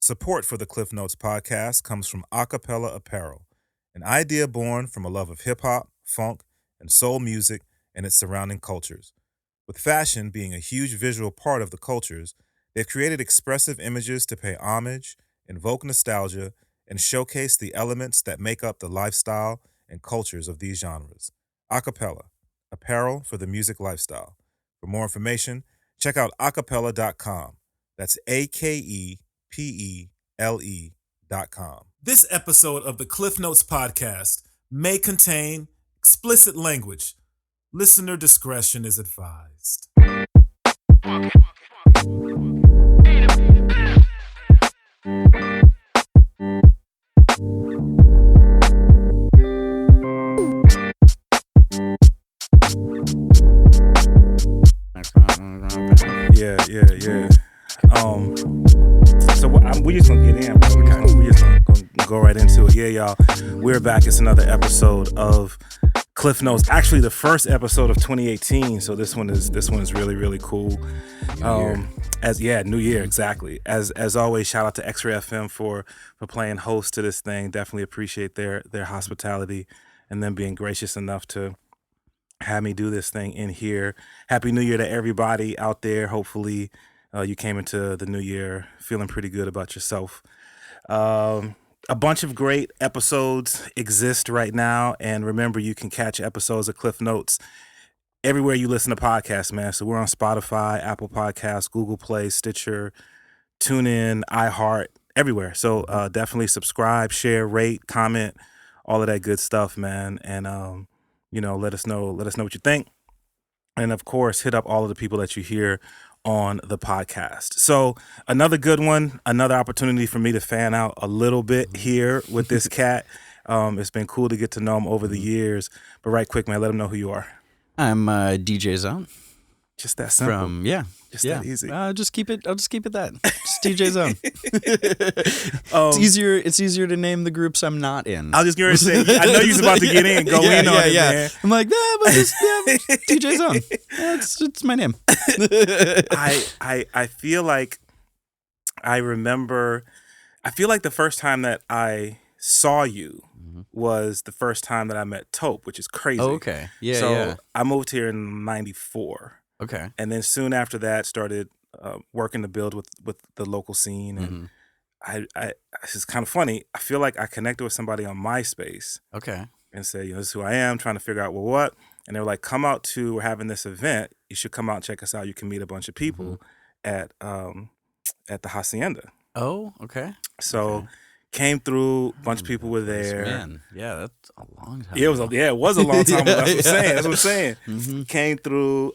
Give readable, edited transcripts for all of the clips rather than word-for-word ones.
Support for the Klyph Notes podcast comes from Acapella Apparel, an idea born from a love of hip-hop, funk, and soul music and its surrounding cultures. With fashion being a huge visual part of the cultures, they've created expressive images to pay homage, invoke nostalgia, and showcase the elements that make up the lifestyle and cultures of these genres. Acapella, apparel for the music lifestyle. For more information, check out acapella.com. That's AKEPELE.com. This episode of the Klyph Notes podcast may contain explicit language. Listener discretion is advised. Yeah. So we just gonna get in, bro. We just gonna go right into it. Yeah, y'all. We're back. It's another episode of Klyph Notes. Actually, the first episode of 2018. So this one is really, really cool. New year, exactly. As always, shout out to X-Ray FM for playing host to this thing. Definitely appreciate their hospitality and them being gracious enough to have me do this thing in here. Happy New Year to everybody out there. Hopefully you came into the new year feeling pretty good about yourself. A bunch of great episodes exist right now. And remember, you can catch episodes of Klyph Notes everywhere you listen to podcasts, man. So we're on Spotify, Apple Podcasts, Google Play, Stitcher, TuneIn, iHeart, everywhere. So definitely subscribe, share, rate, comment, all of that good stuff, man. And let us know what you think. And of course, hit up all of the people that you hear on the podcast. So another good one, another opportunity for me to fan out a little bit here with this cat. It's been cool to get to know him over the years. But right quick, man, let him know who you are. I'm DJ Zone. Just that simple. That easy. I'll just keep it that. Just DJ Zone. It's easier to name the groups I'm not in. I was just going to say, I know you're about to get in. Go in on it, man. I'm like, but DJ Zone. It's my name. I feel like the first time that I saw you was the first time that I met Taupe, which is crazy. Oh, okay. Yeah, so I moved here in 94. Okay. And then soon after that, started working to build with the local scene. And it's just kind of funny. I feel like I connected with somebody on MySpace. Okay. And say, this is who I am, trying to figure out, what? And they were like, come out we're having this event. You should come out and check us out. You can meet a bunch of people at the Hacienda. Oh, okay. So came through, a bunch of people were there. Man, yeah, that's a long time. It was a long time ago. That's what I'm saying. Came through,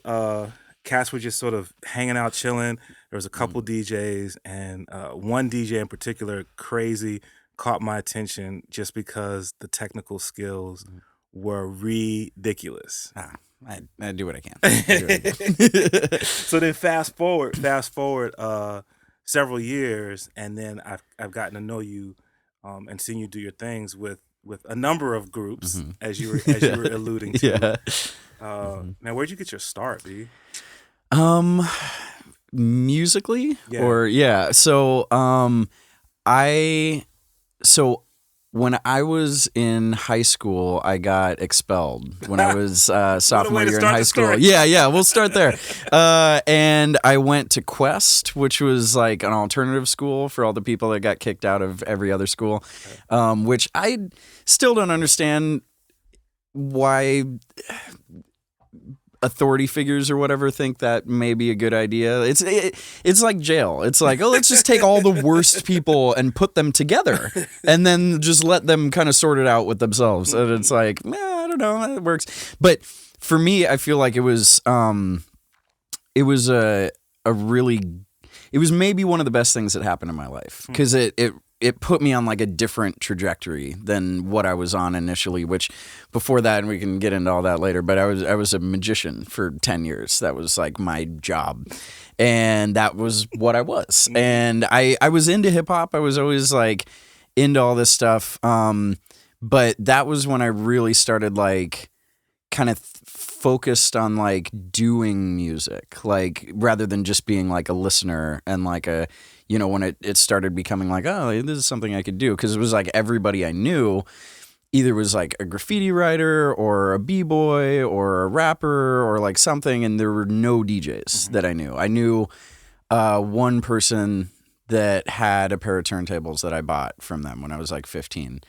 cats were just sort of hanging out, chilling. There was a couple DJs, and one DJ in particular, crazy, caught my attention just because the technical skills were ridiculous. I do what I can. So then fast forward several years, and then I've gotten to know you and seen you do your things with a number of groups, as you were alluding to. Man, where'd you get your start, B? Musically? So when I was in high school, I got expelled when I was sophomore year in high school. Yeah, we'll start there. And I went to Quest, which was like an alternative school for all the people that got kicked out of every other school, which I still don't understand why authority figures or whatever think that may be a good idea. It's like jail. It's like, let's just take all the worst people and put them together and then just let them kind of sort it out with themselves. And it's like, I don't know, it works. But for me, I feel like it was maybe one of the best things that happened in my life, because it put me on like a different trajectory than what I was on initially, which before that, and we can get into all that later, but I was a magician for 10 years. That was like my job. And that was what I was. And I was into hip hop. I was always like into all this stuff. But that was when I really started like kind of focused on like doing music, like rather than just being like a listener and like a, when it started becoming like, oh, this is something I could do. Because it was like everybody I knew either was like a graffiti writer or a b-boy or a rapper or like something, and there were no DJs that I knew. I knew one person that had a pair of turntables that I bought from them when I was like 15,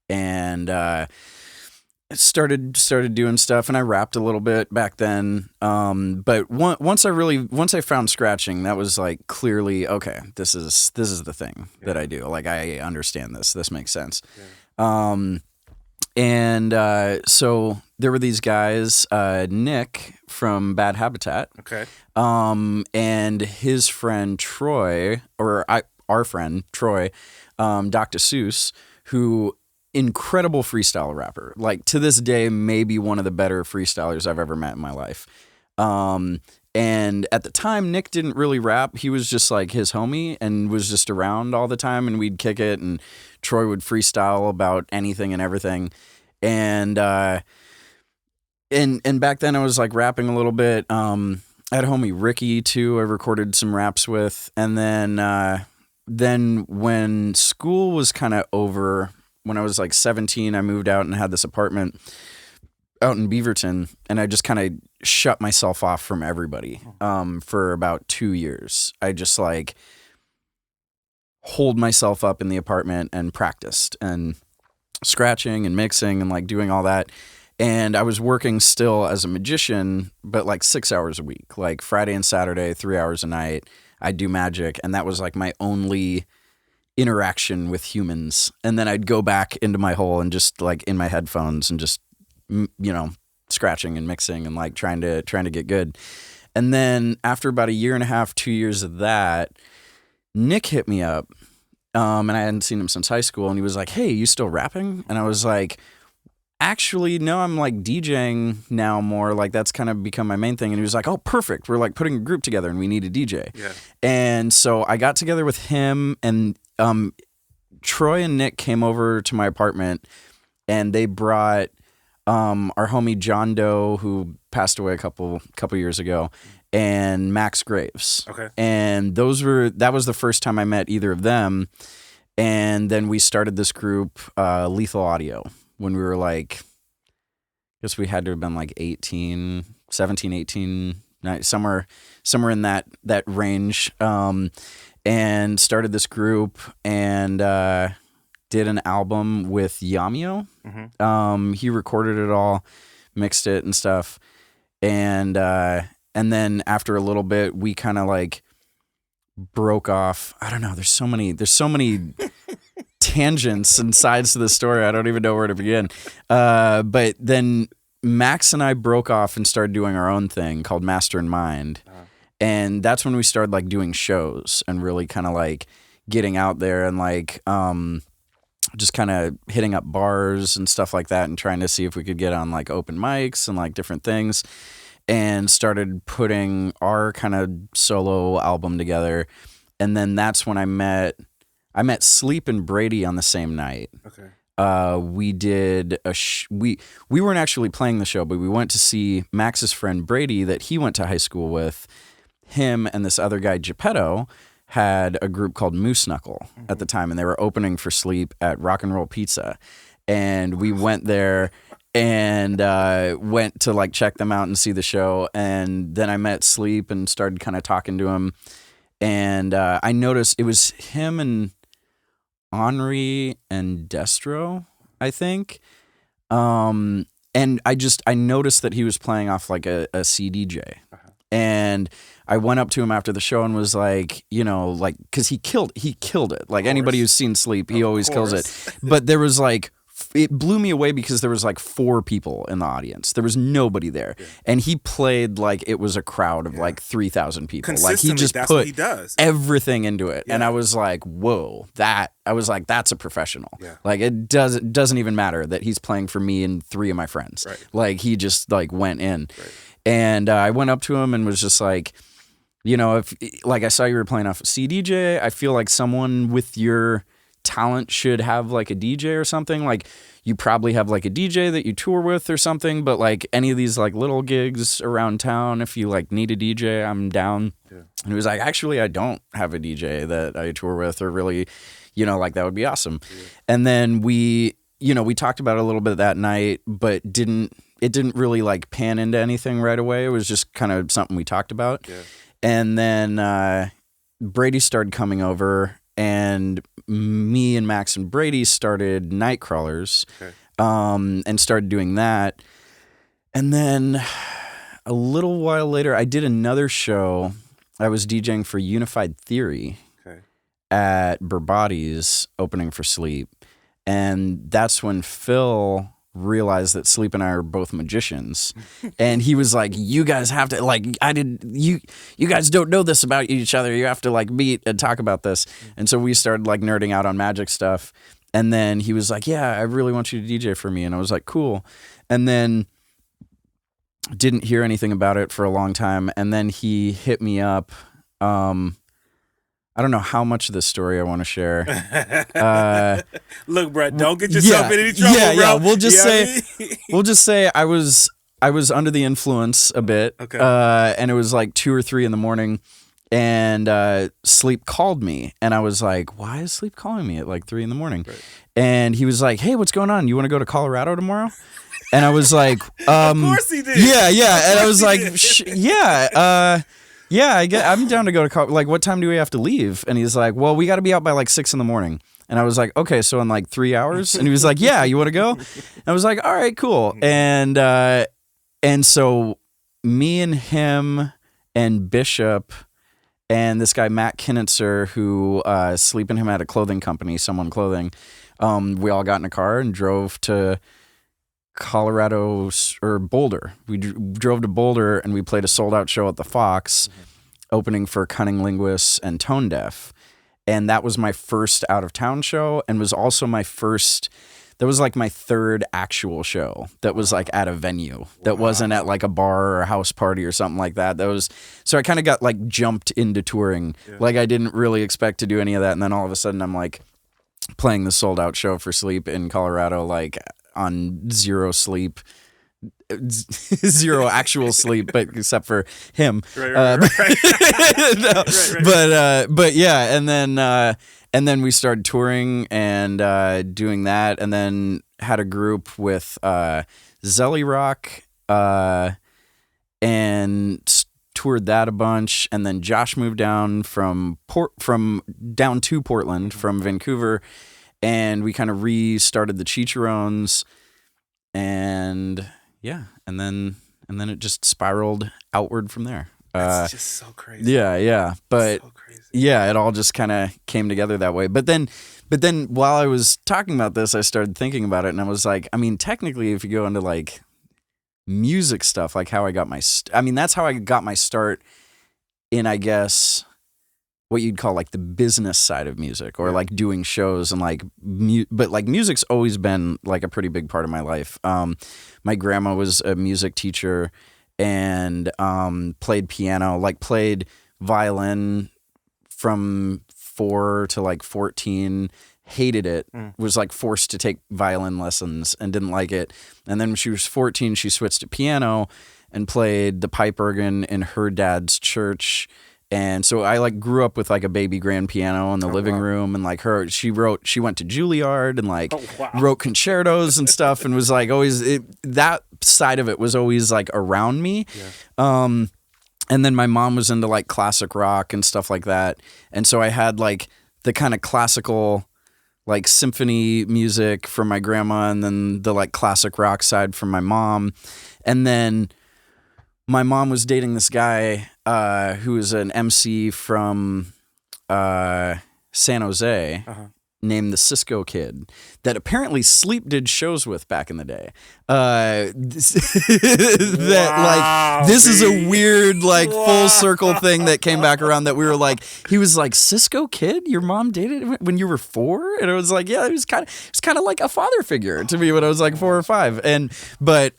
and started doing stuff, and I rapped a little bit back then. But once I found scratching, that was like clearly, okay, this is the thing that I do. Like, I understand this. This makes sense. Yeah. So there were these guys, Nick from Bad Habitat. Okay. And his friend Troy, our friend Troy, Dr. Seuss, who incredible freestyle rapper. Like, to this day, maybe one of the better freestylers I've ever met in my life. And at the time, Nick didn't really rap. He was just like his homie and was just around all the time, and we'd kick it, and Troy would freestyle about anything and everything. And back then I was like rapping a little bit. I had a homie Ricky too, I recorded some raps with. And then when school was kind of over, when I was like 17, I moved out and had this apartment out in Beaverton, and I just kind of shut myself off from everybody for about 2 years. I just like holed myself up in the apartment and practiced and scratching and mixing and like doing all that. And I was working still as a magician, but like 6 hours a week, like Friday and Saturday, 3 hours a night. I'd do magic, and that was like my only interaction with humans. And then I'd go back into my hole and just like in my headphones and just, scratching and mixing and like trying to get good. And then after about 1.5 years, 2 years of that, Nick hit me up, and I hadn't seen him since high school, and he was like, "Hey, you still rapping?" And I was like, "Actually, no, I'm like DJing now more. Like, that's kind of become my main thing." And he was like, "Oh, perfect. We're like putting a group together and we need a DJ." Yeah. And so I got together with him, and Troy and Nick came over to my apartment, and they brought our homie John Doe, who passed away a couple years ago, and Max Graves. Okay. And that was the first time I met either of them. And then we started this group, Lethal Audio, when we were like, I guess we had to have been like 17, 18, somewhere in that range. And started this group and did an album with Yamio. Mm-hmm. He recorded it all, mixed it and stuff. And then after a little bit, we kind of like broke off. I don't know. There's so many tangents and sides to the story. I don't even know where to begin. But then Max and I broke off and started doing our own thing called Master and Mind. And that's when we started like doing shows and really kind of like getting out there and like just kind of hitting up bars and stuff like that and trying to see if we could get on like open mics and like different things, and started putting our kind of solo album together. And then that's when I met Sleep and Brady on the same night. Okay. We did we weren't actually playing the show, but we went to see Max's friend Brady that he went to high school with. Him and this other guy, Geppetto, had a group called Moose Knuckle at the time, and they were opening for Sleep at Rock and Roll Pizza. And we went there and went to like check them out and see the show. And then I met Sleep and started kind of talking to him. And I noticed it was him and Henri and Destro, I think. And I noticed that he was playing off like a CDJ. And I went up to him after the show and was like, like, because he killed it. Like anybody who's seen Sleep, he always kills it. But there was like, it blew me away because there was like 4 people in the audience. There was nobody there. Yeah. And he played like it was a crowd of like 3,000 people. Like he just that's put what he does. Everything into it. Yeah. And I was like, whoa, that's a professional. Yeah. Like it doesn't even matter that he's playing for me and 3 of my friends. Right. Like he just like went in. Right. And I went up to him and was just like, if like I saw you were playing off CDJ, I feel like someone with your talent should have like a DJ or something. Like you probably have like a DJ that you tour with or something, but like any of these like little gigs around town, if you like need a DJ, I'm down. Yeah. And he was like, actually, I don't have a DJ that I tour with, or really, you know, like that would be awesome. Yeah. And then we talked about it a little bit that night, but it didn't really like pan into anything right away. It was just kind of something we talked about. Yeah. And then Brady started coming over, and me and Max and Brady started Nightcrawlers, and started doing that. And then a little while later, I did another show. I was DJing for Unified Theory at Burbati's, opening for Sleep. And that's when Phil realized that Sleep and I are both magicians. And he was like, you guys have to, like, you guys don't know this about each other. You have to like meet and talk about this. And so we started like nerding out on magic stuff. And then he was like, yeah, I really want you to DJ for me. And I was like, cool. And then didn't hear anything about it for a long time. And then he hit me up. I don't know how much of this story I want to share. Look, Brett, don't get yourself in any trouble, bro. Yeah. We'll just say I was under the influence a bit. Okay. And it was like 2 or 3 in the morning, and Sleep called me, and I was like, why is Sleep calling me at like 3 in the morning? Right. And he was like, hey, what's going on? You want to go to Colorado tomorrow? And I was like, of course he did. Yeah. And I was like, yeah, I'm down to go to like, what time do we have to leave? And he's like, well, we got to be out by like 6 in the morning. And I was like, okay, so in like 3 hours? And he was like, yeah, you want to go? And I was like, all right, cool. And so me and him and Bishop and this guy, Matt Kinitzer, who Sleep and him had a clothing company, Someone Clothing, we all got in a car and drove to Colorado or Boulder. We drove to Boulder, and we played a sold-out show at the Fox, opening for Cunning Linguists and Tone Deaf. And that was my first out-of-town show, and was also my first... That was like my third actual show that was like at a venue that wasn't at like a bar or a house party or something like that. So I kind of got like jumped into touring. Yeah. Like I didn't really expect to do any of that. And then all of a sudden I'm like playing the sold-out show for Sleep in Colorado, like on zero sleep, zero actual sleep, but except for him. Right. No, right. But yeah, and then we started touring and doing that, and then had a group with Aesop Rock, and toured that a bunch. And then Josh moved down down to Portland from Vancouver. And we kind of restarted the Chicharrones, and yeah, and then it just spiraled outward from there. That's just so crazy. Yeah, but so crazy. Yeah, it all just kind of came together that way. But then while I was talking about this, I started thinking about it, and I was like, I mean, technically, if you go into like music stuff, like how I got that's how I got my start in, I guess, what you'd call like the business side of music, or like doing shows and like but like music's always been like a pretty big part of my life. My grandma was a music teacher and played piano, like played violin from 4 to like 14, hated it, was like forced to take violin lessons and didn't like it. And then when she was 14, she switched to piano and played the pipe organ in her dad's church. And so I like grew up with like a baby grand piano in the living room, and like she went to Juilliard and like wrote concertos and stuff, and was like always that side of it was always like around me. Yeah. And then my mom was into like classic rock and stuff like that. And so I had like the kind of classical like symphony music from my grandma, and then the like classic rock side from my mom. And then my mom was dating this guy who was an MC from San Jose, named the Cisco Kid, that apparently Sleep did shows with back in the day. This is a weird like full circle thing that came back around, that we were like, he was like, Cisco Kid, your mom dated when you were 4? And it was like, yeah, it was kind of like a father figure to me when I was like 4 or 5. But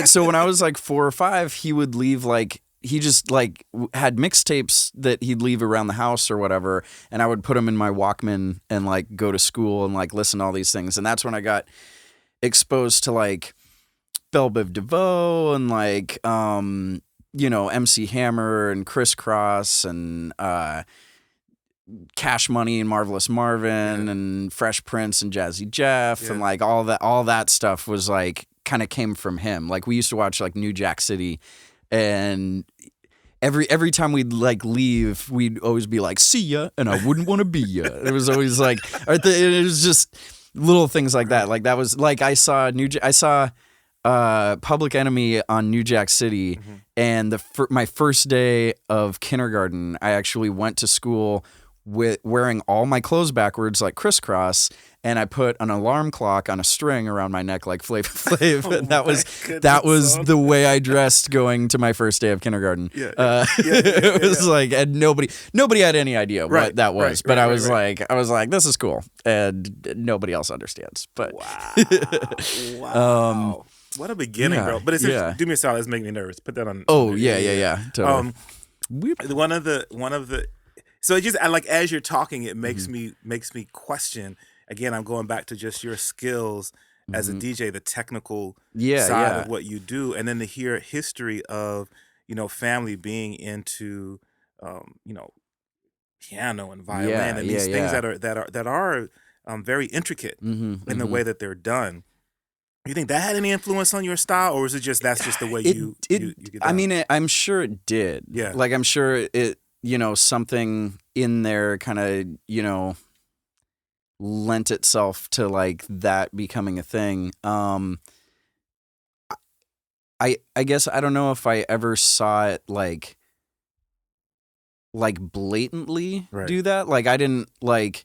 so when I was like 4 or 5, he would leave like he just like had mixtapes that he'd leave around the house or whatever, and I would put them in my Walkman and like go to school and like listen to all these things. And that's when I got exposed to like Belle Biv DeVoe and like MC Hammer and Crisscross and Cash Money and Marvelous Marvin and Fresh Prince and Jazzy Jeff and like all that stuff was like kind of came from him. Like we used to watch like New Jack City, and every time we'd like leave, we'd always be like, "See ya," and I wouldn't want to be ya. It was always like, it was just little things like that. Like that was like I saw Public Enemy on New Jack City, and my first day of kindergarten, I actually went to school with wearing all my clothes backwards like Crisscross, and I put an alarm clock on a string around my neck like Flavor Flav. And that was the way I dressed going to my first day of kindergarten. It was like, and nobody had any idea what that was, but I was like, this is cool, and nobody else understands. But wow. What a beginning, bro! But it's do me a solid. It's making me nervous. Put that on. Oh yeah. Totally. One of the. So it just like as you're talking, it makes me question. Again, I'm going back to just your skills as a DJ, the technical side of what you do, and then to hear history of family being into piano and violin and these things that are very intricate in the way that they're done. You think that had any influence on your style, or is it just that's just the way you get down? I mean, I'm sure it did. Yeah, like I'm sure it. Something in there kind of, lent itself to like that becoming a thing. I guess I don't know if I ever saw it like blatantly do that. Like I didn't like.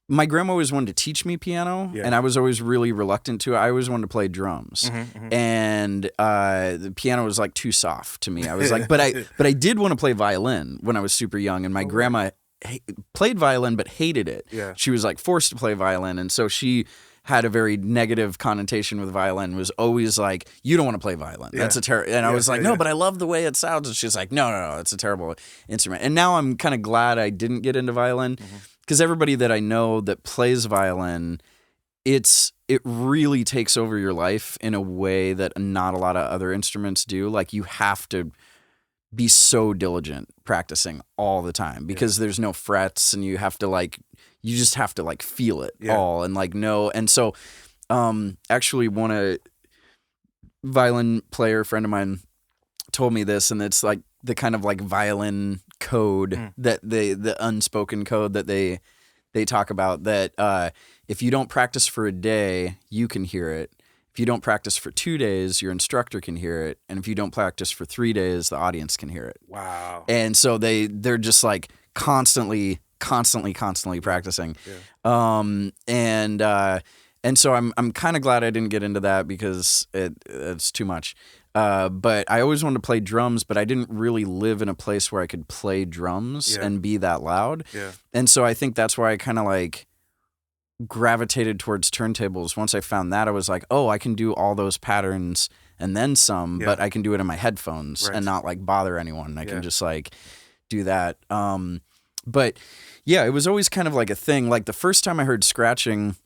My grandma always wanted to teach me piano, and I was always really reluctant to. I always wanted to play drums, and the piano was like too soft to me. I was like, but I did want to play violin when I was super young, and my grandma played violin but hated it. Yeah. She was like forced to play violin, and so she had a very negative connotation with violin. Was always like, you don't want to play violin. That's a terrible. And I was like, no, but I love the way it sounds. And she's like, no, it's a terrible instrument. And now I'm kind of glad I didn't get into violin. Because everybody that I know that plays violin, it really takes over your life in a way that not a lot of other instruments do. Like you have to be so diligent practicing all the time because there's no frets, and you just have to like feel it all and like know. And so, actually, one violin player friend of mine told me this, and it's like the kind of like violin code that the unspoken code that they talk about, that if you don't practice for a day, you can hear it. If you don't practice for 2 days, your instructor can hear it. And if you don't practice for 3 days, the audience can hear it. Wow. And so they're just like constantly practicing. Yeah. And so I'm kind of glad I didn't get into that because it's too much. But I always wanted to play drums, but I didn't really live in a place where I could play drums and be that loud. Yeah. And so I think that's why I kind of like gravitated towards turntables. Once I found that, I was like, oh, I can do all those patterns and then some, but I can do it in my headphones and not like bother anyone. I can just like do that. But yeah, it was always kind of like a thing. Like the first time I heard scratching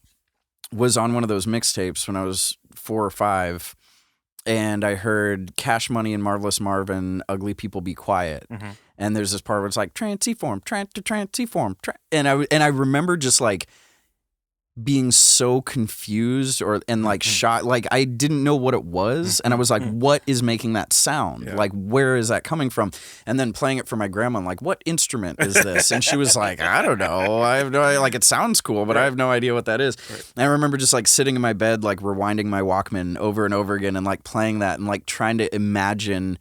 was on one of those mixtapes when I was 4 or 5. And I heard Cash Money and Marvelous Marvin, Ugly People Be Quiet. And there's this part where it's like, transform. And I remember just like being so confused and like shocked. Like I didn't know what it was. And I was like, what is making that sound? Yeah. Like, where is that coming from? And then playing it for my grandma, I'm like, what instrument is this? And she was like, I don't know. I have no idea. Like, it sounds cool, but I have no idea what that is. Right. And I remember just like sitting in my bed, like rewinding my Walkman over and over again and like playing that and like trying to imagine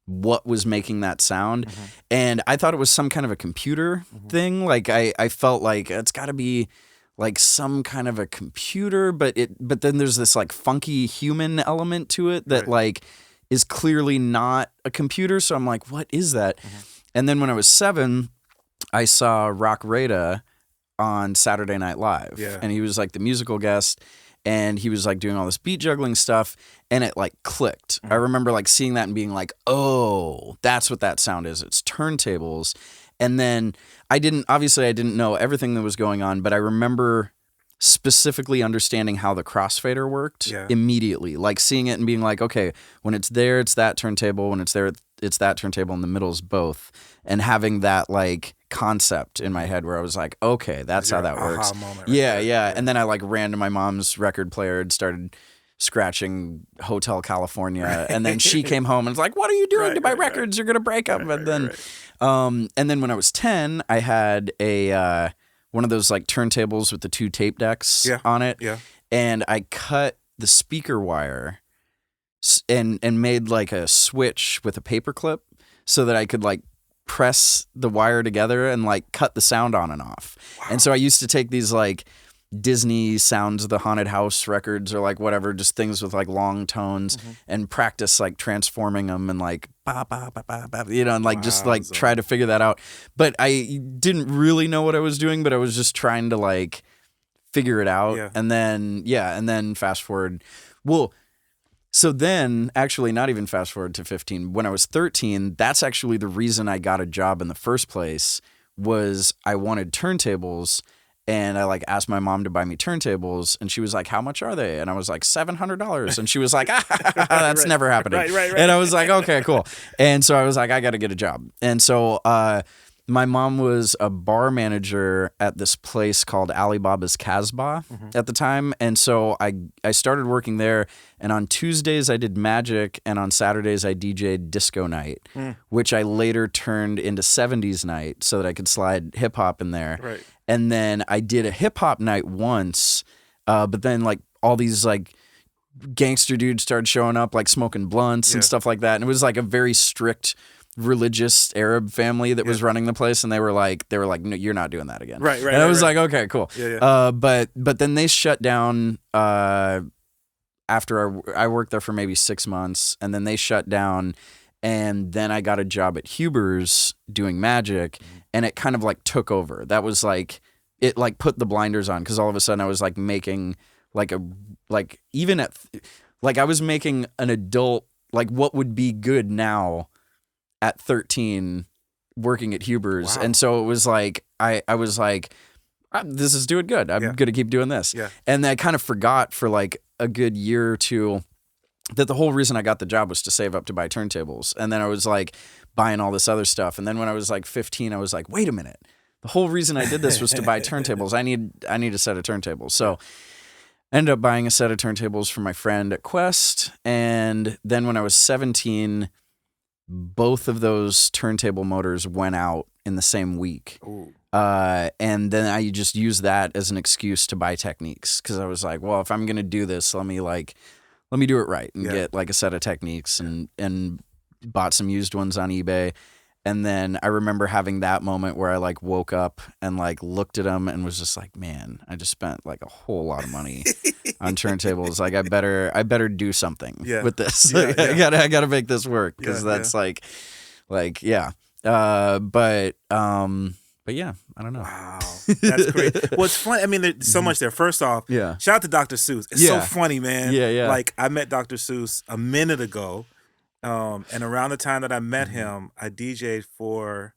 what was making that sound. And I thought it was some kind of a computer thing. Like I felt like it's got to be like some kind of a computer, but then there's this like funky human element to it that like is clearly not a computer. So I'm like, what is that? And then when I was 7, I saw Rock Rada on Saturday Night Live, and he was like the musical guest. and he was like doing all this beat juggling stuff, and it like clicked. I remember like seeing that and being like, oh, that's what that sound is. It's turntables. And then I didn't know everything that was going on, but I remember specifically understanding how the crossfader worked immediately, like seeing it and being like, okay, when it's there, it's that turntable. When it's there, it's that turntable. In the middle is both. And having that like concept in my head where I was like, okay, that's how that works. Yeah. And then I like ran to my mom's record player and started scratching Hotel California. And then she came home and was like, what are you doing to my records? You're going to break them. And then when I was 10, I had a, one of those like turntables with the 2 tape decks on it. Yeah. And I cut the speaker wire and made like a switch with a paper clip so that I could like press the wire together and like cut the sound on and off. Wow. And so I used to take these like Disney Sounds of the Haunted House records or like whatever, just things with like long tones and practice like transforming them and like ba ba ba ba ba, you know, and like just like try to figure that out. But I didn't really know what I was doing, but I was just trying to like figure it out. Yeah. And then fast forward. Well, so then actually not even fast forward to 15. When I was 13, that's actually the reason I got a job in the first place was I wanted turntables. And I like asked my mom to buy me turntables, and she was like, "How much are they?" And I was like, $700. And she was like, "That's never happening." Right. And I was like, "Okay, cool." And so I was like, "I got to get a job." And so my mom was a bar manager at this place called Alibaba's Casbah at the time, and so I started working there. And on Tuesdays I did magic, and on Saturdays I DJ'd disco night, which I later turned into 70s night so that I could slide hip hop in there. Right. And then I did a hip hop night once, but then like all these like gangster dudes started showing up, like smoking blunts and stuff like that. And it was like a very strict religious Arab family that was running the place, and they were like, no, you're not doing that again. Right. And I was like, okay, cool. Yeah. But then they shut down after I worked there for maybe 6 months, and then they shut down. And then I got a job at Huber's doing magic, and it kind of like took over. That was like, it like put the blinders on, because all of a sudden I was like making like I was making an adult, like what would be good now at 13 working at Huber's. Wow. And so it was like, I was like, this is doing good. I'm going to keep doing this. Yeah. And I kind of forgot for like a good year or two that the whole reason I got the job was to save up to buy turntables. And then I was like buying all this other stuff. And then when I was like 15, I was like, wait a minute. The whole reason I did this was to buy turntables. I need a set of turntables. So I ended up buying a set of turntables for my friend at Quest. And then when I was 17, both of those turntable motors went out in the same week. And then I just used that as an excuse to buy Techniques, because I was like, well, if I'm going to do this, let me do it right and get like a set of Techniques, and bought some used ones on eBay. And then I remember having that moment where I like woke up and like looked at them and was just like, man, I just spent like a whole lot of money on turntables. Like I better do something with this. I gotta make this work, because that's like. But yeah, I don't know. Wow, that's great. Well, it's funny. I mean, there's so much there. First off, shout out to Dr. Seuss. It's so funny, man. Yeah. Like I met Dr. Seuss a minute ago, and around the time that I met him, I DJ'd for.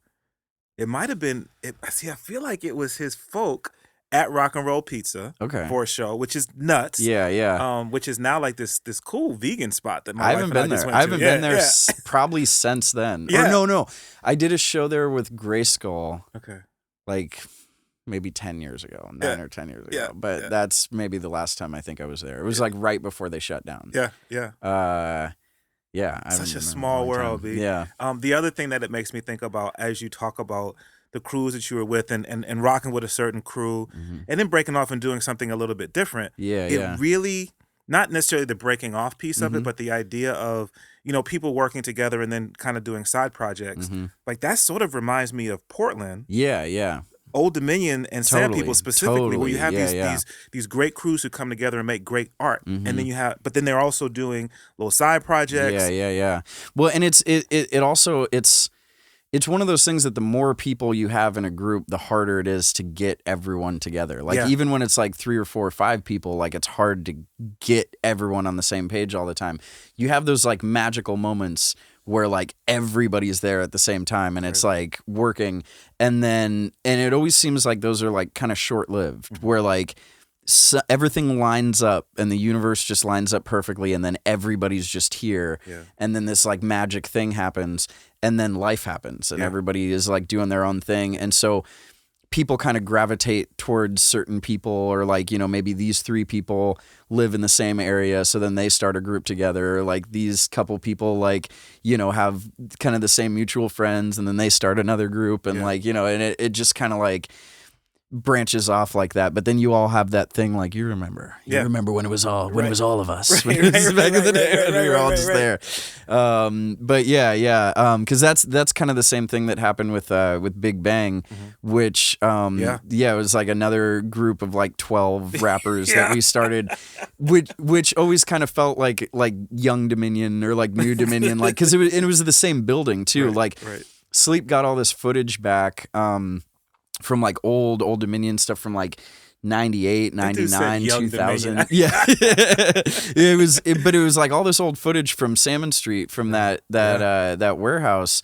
It might have been. I feel like it was his folk at Rock and Roll Pizza for a show, which is nuts. Yeah. Which is now like this cool vegan spot that my wife and I just went to. I haven't been there probably since then. Yeah. Or no. I did a show there with Grayskull. Okay. Like maybe 10 years ago, 9 or 10 years ago. But that's maybe the last time I think I was there. It was like right before they shut down. Yeah. Such a small world, B. Yeah. The other thing that it makes me think about as you talk about the crews that you were with and rocking with a certain crew and then breaking off and doing something a little bit different. It really, not necessarily the breaking off piece of it, but the idea of, people working together and then kind of doing side projects. Like that sort of reminds me of Portland. Yeah. Old Dominion and Sand People specifically, where you have these great crews who come together and make great art. And then but then they're also doing little side projects. Yeah. Well, and it's it's one of those things that the more people you have in a group, the harder it is to get everyone together. Like even when it's like 3 or 4 or 5 people, like it's hard to get everyone on the same page all the time. You have those like magical moments where like everybody's there at the same time and it's like working. And it always seems like those are like kind of short-lived where like everything lines up and the universe just lines up perfectly and then everybody's just here and then this like magic thing happens and then life happens and everybody is like doing their own thing, and so people kind of gravitate towards certain people, or like, you know, maybe these 3 people live in the same area, so then they start a group together, or like these couple people like, you know, have kind of the same mutual friends and then they start another group, and like, you know, and it just kind of like branches off like that. But then you all have that thing like, you remember when it was all of us back in the day when we were all just there. But because that's kind of the same thing that happened with Big Bang, which it was like another group of like 12 rappers that we started, which always kind of felt like Young Dominion or like New Dominion, like because it was the same building too. Sleep got all this footage back from like old Dominion stuff from like 98, 99, 2000. But it was like all this old footage from Salmon Street from that warehouse.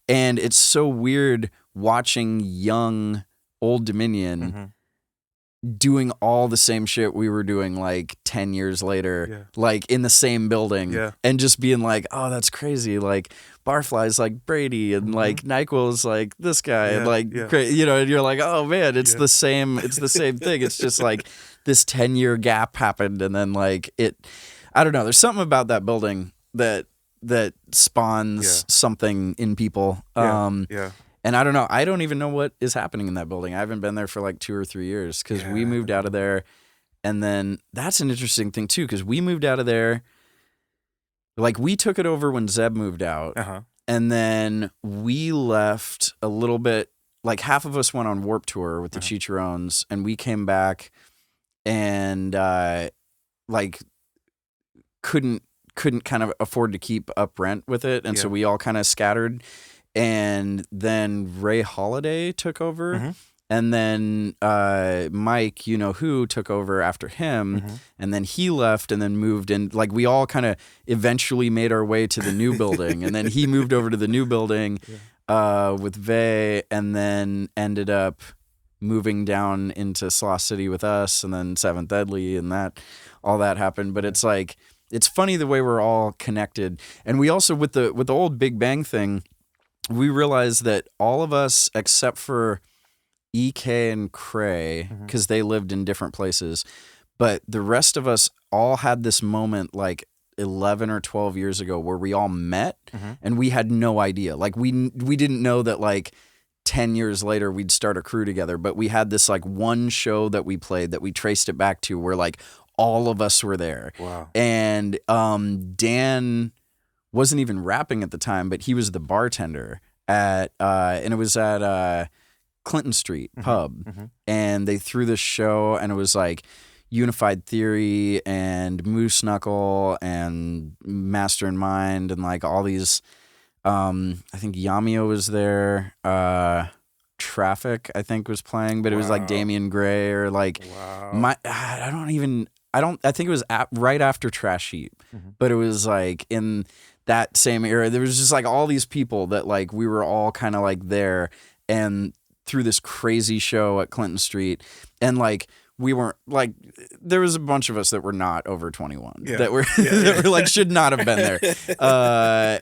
And it's so weird watching young Old Dominion doing all the same shit we were doing like 10 years later, like in the same building, and just being like, oh, that's crazy. Like Barfly's like Brady, and like NyQuil's like this guy, and like you know, and you're like, oh man, it's the same thing. It's just like this 10-year gap happened, and then like I don't know. There's something about that building that spawns something in people. And I don't know. I don't even know what is happening in that building. I haven't been there for like 2 or 3 years because we moved out of there. And then that's an interesting thing too, because we moved out of there. Like we took it over when Zeb moved out. And then we left a little bit, like half of us went on Warped Tour with the Chicharrones, and we came back and like couldn't kind of afford to keep up rent with it. And so we all kind of scattered. And then Ray Holiday took over, and then Mike, you know who, took over after him, and then he left and then moved in. Like we all kind of eventually made our way to the new building, and then he moved over to the new building with Vay, and then ended up moving down into Sloth City with us, and then Seventh Deadly, and all that happened. But it's like, it's funny the way we're all connected. And we also, with the old Big Bang thing, we realized that all of us, except for EK and Cray, because they lived in different places, but the rest of us all had this moment like 11 or 12 years ago where we all met and we had no idea. Like we didn't know that like 10 years later we'd start a crew together, but we had this like one show that we played that we traced it back to where like all of us were there. Wow. And Dan wasn't even rapping at the time, but he was the bartender at and it was at Clinton Street pub, and they threw this show, and it was like Unified Theory and Moose Knuckle and Master and Mind and like all these. I think Yamio was there. Traffic, I think, was playing, but it was like Damian Gray or like I think it was right after Trash Heap, but it was like in that same era. There was just like all these people that like we were all kind of like there, and through this crazy show at Clinton Street, and like we weren't like, there was a bunch of us that were not over 21 that were that were like should not have been there.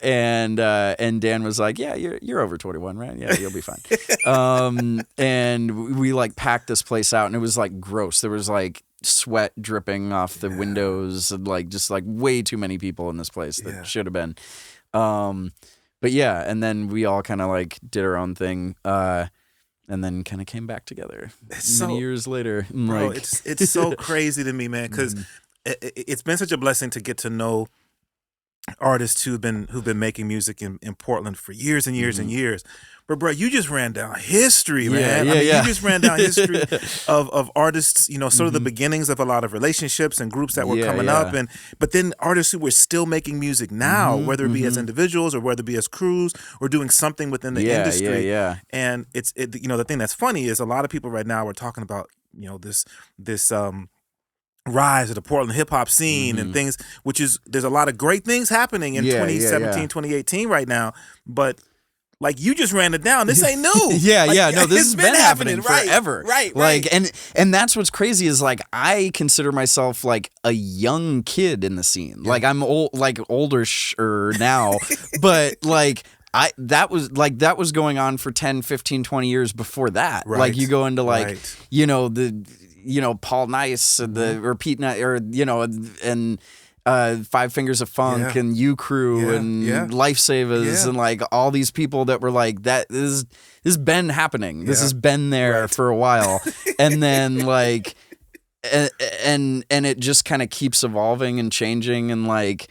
And Dan was like, yeah, you're over 21, right? Yeah, you'll be fine. And we like packed this place out, and it was like gross. There was like sweat dripping off the windows, and like just like way too many people in this place that should have been. But yeah, and then we all kind of like did our own thing. And then kind of came back together many years later. Bro, like, it's so crazy to me, man, because it's been such a blessing to get to know artists who've been making music in Portland for years and years and years. But bro, you just ran down history, man. You just ran down history of artists, sort of the beginnings of a lot of relationships and groups that were coming up, but then artists who were still making music now, whether it be as individuals or whether it be as crews or doing something within the industry. And the thing that's funny is a lot of people right now are talking about this rise of the Portland hip hop scene and things, there's a lot of great things happening in 2017, 2018 right now, but like you just ran it down. This ain't new. No, this has been happening forever. Right. Like, and that's what's crazy is like I consider myself like a young kid in the scene. Like I'm old, like older now, but like that was going on for 10, 15, 20 years before that. Right. Like you go into like Paul Nice and or Pete Nice and Five Fingers of Funk and U Crew and Lifesavers and like all these people that were like that. This has been happening. This has been there for a while, and then like and it just kind of keeps evolving and changing and like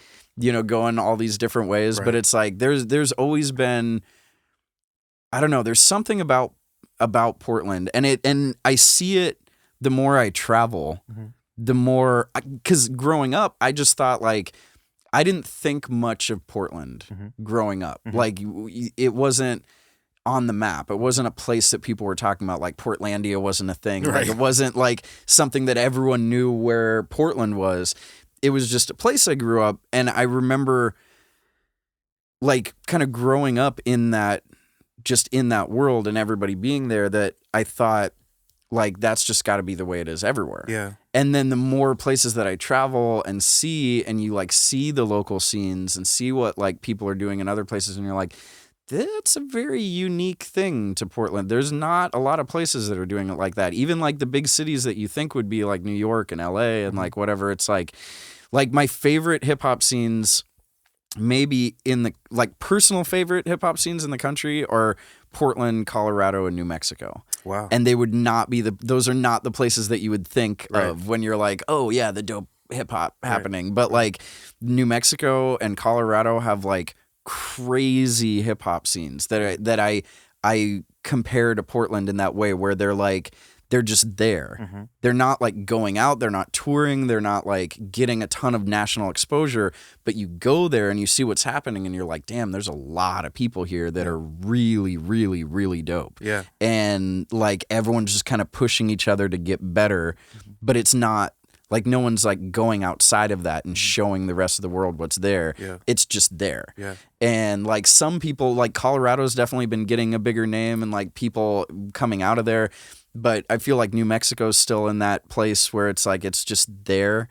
going all these different ways. But it's like there's always been, I don't know. There's something about Portland, and I see it the more I travel. The more, because growing up, I just thought like, I didn't think much of Portland growing up. Like it wasn't on the map. It wasn't a place that people were talking about. Like Portlandia wasn't a thing. Right. Like it wasn't like something that everyone knew where Portland was. It was just a place I grew up. And I remember like kind of growing up in that world and everybody being there, that I thought like, that's just got to be the way it is everywhere. Yeah. And then the more places that I travel and see, and you like see the local scenes and see what like people are doing in other places, and you're like, that's a very unique thing to Portland. There's not a lot of places that are doing it like that. Even like the big cities that you think would be like New York and LA and like whatever. It's like my favorite hip hop scenes, maybe in the like personal favorite hip hop scenes in the country, are Portland, Colorado, and New Mexico. Wow. And they would not be those are not the places that you would think of when you're like, oh yeah, the dope hip hop happening. But like New Mexico and Colorado have like crazy hip hop scenes that I compare to Portland in that way, where they're just there. They're not like going out. They're not touring. They're not like getting a ton of national exposure, but you go there and you see what's happening and you're like, damn, there's a lot of people here that are really, really, really dope. Yeah. And like everyone's just kind of pushing each other to get better, but it's not like no one's like going outside of that and showing the rest of the world what's there. Yeah. It's just there. Yeah. And like some people, like Colorado's definitely been getting a bigger name and like people coming out of there. But I feel like New Mexico's still in that place where it's like it's just there.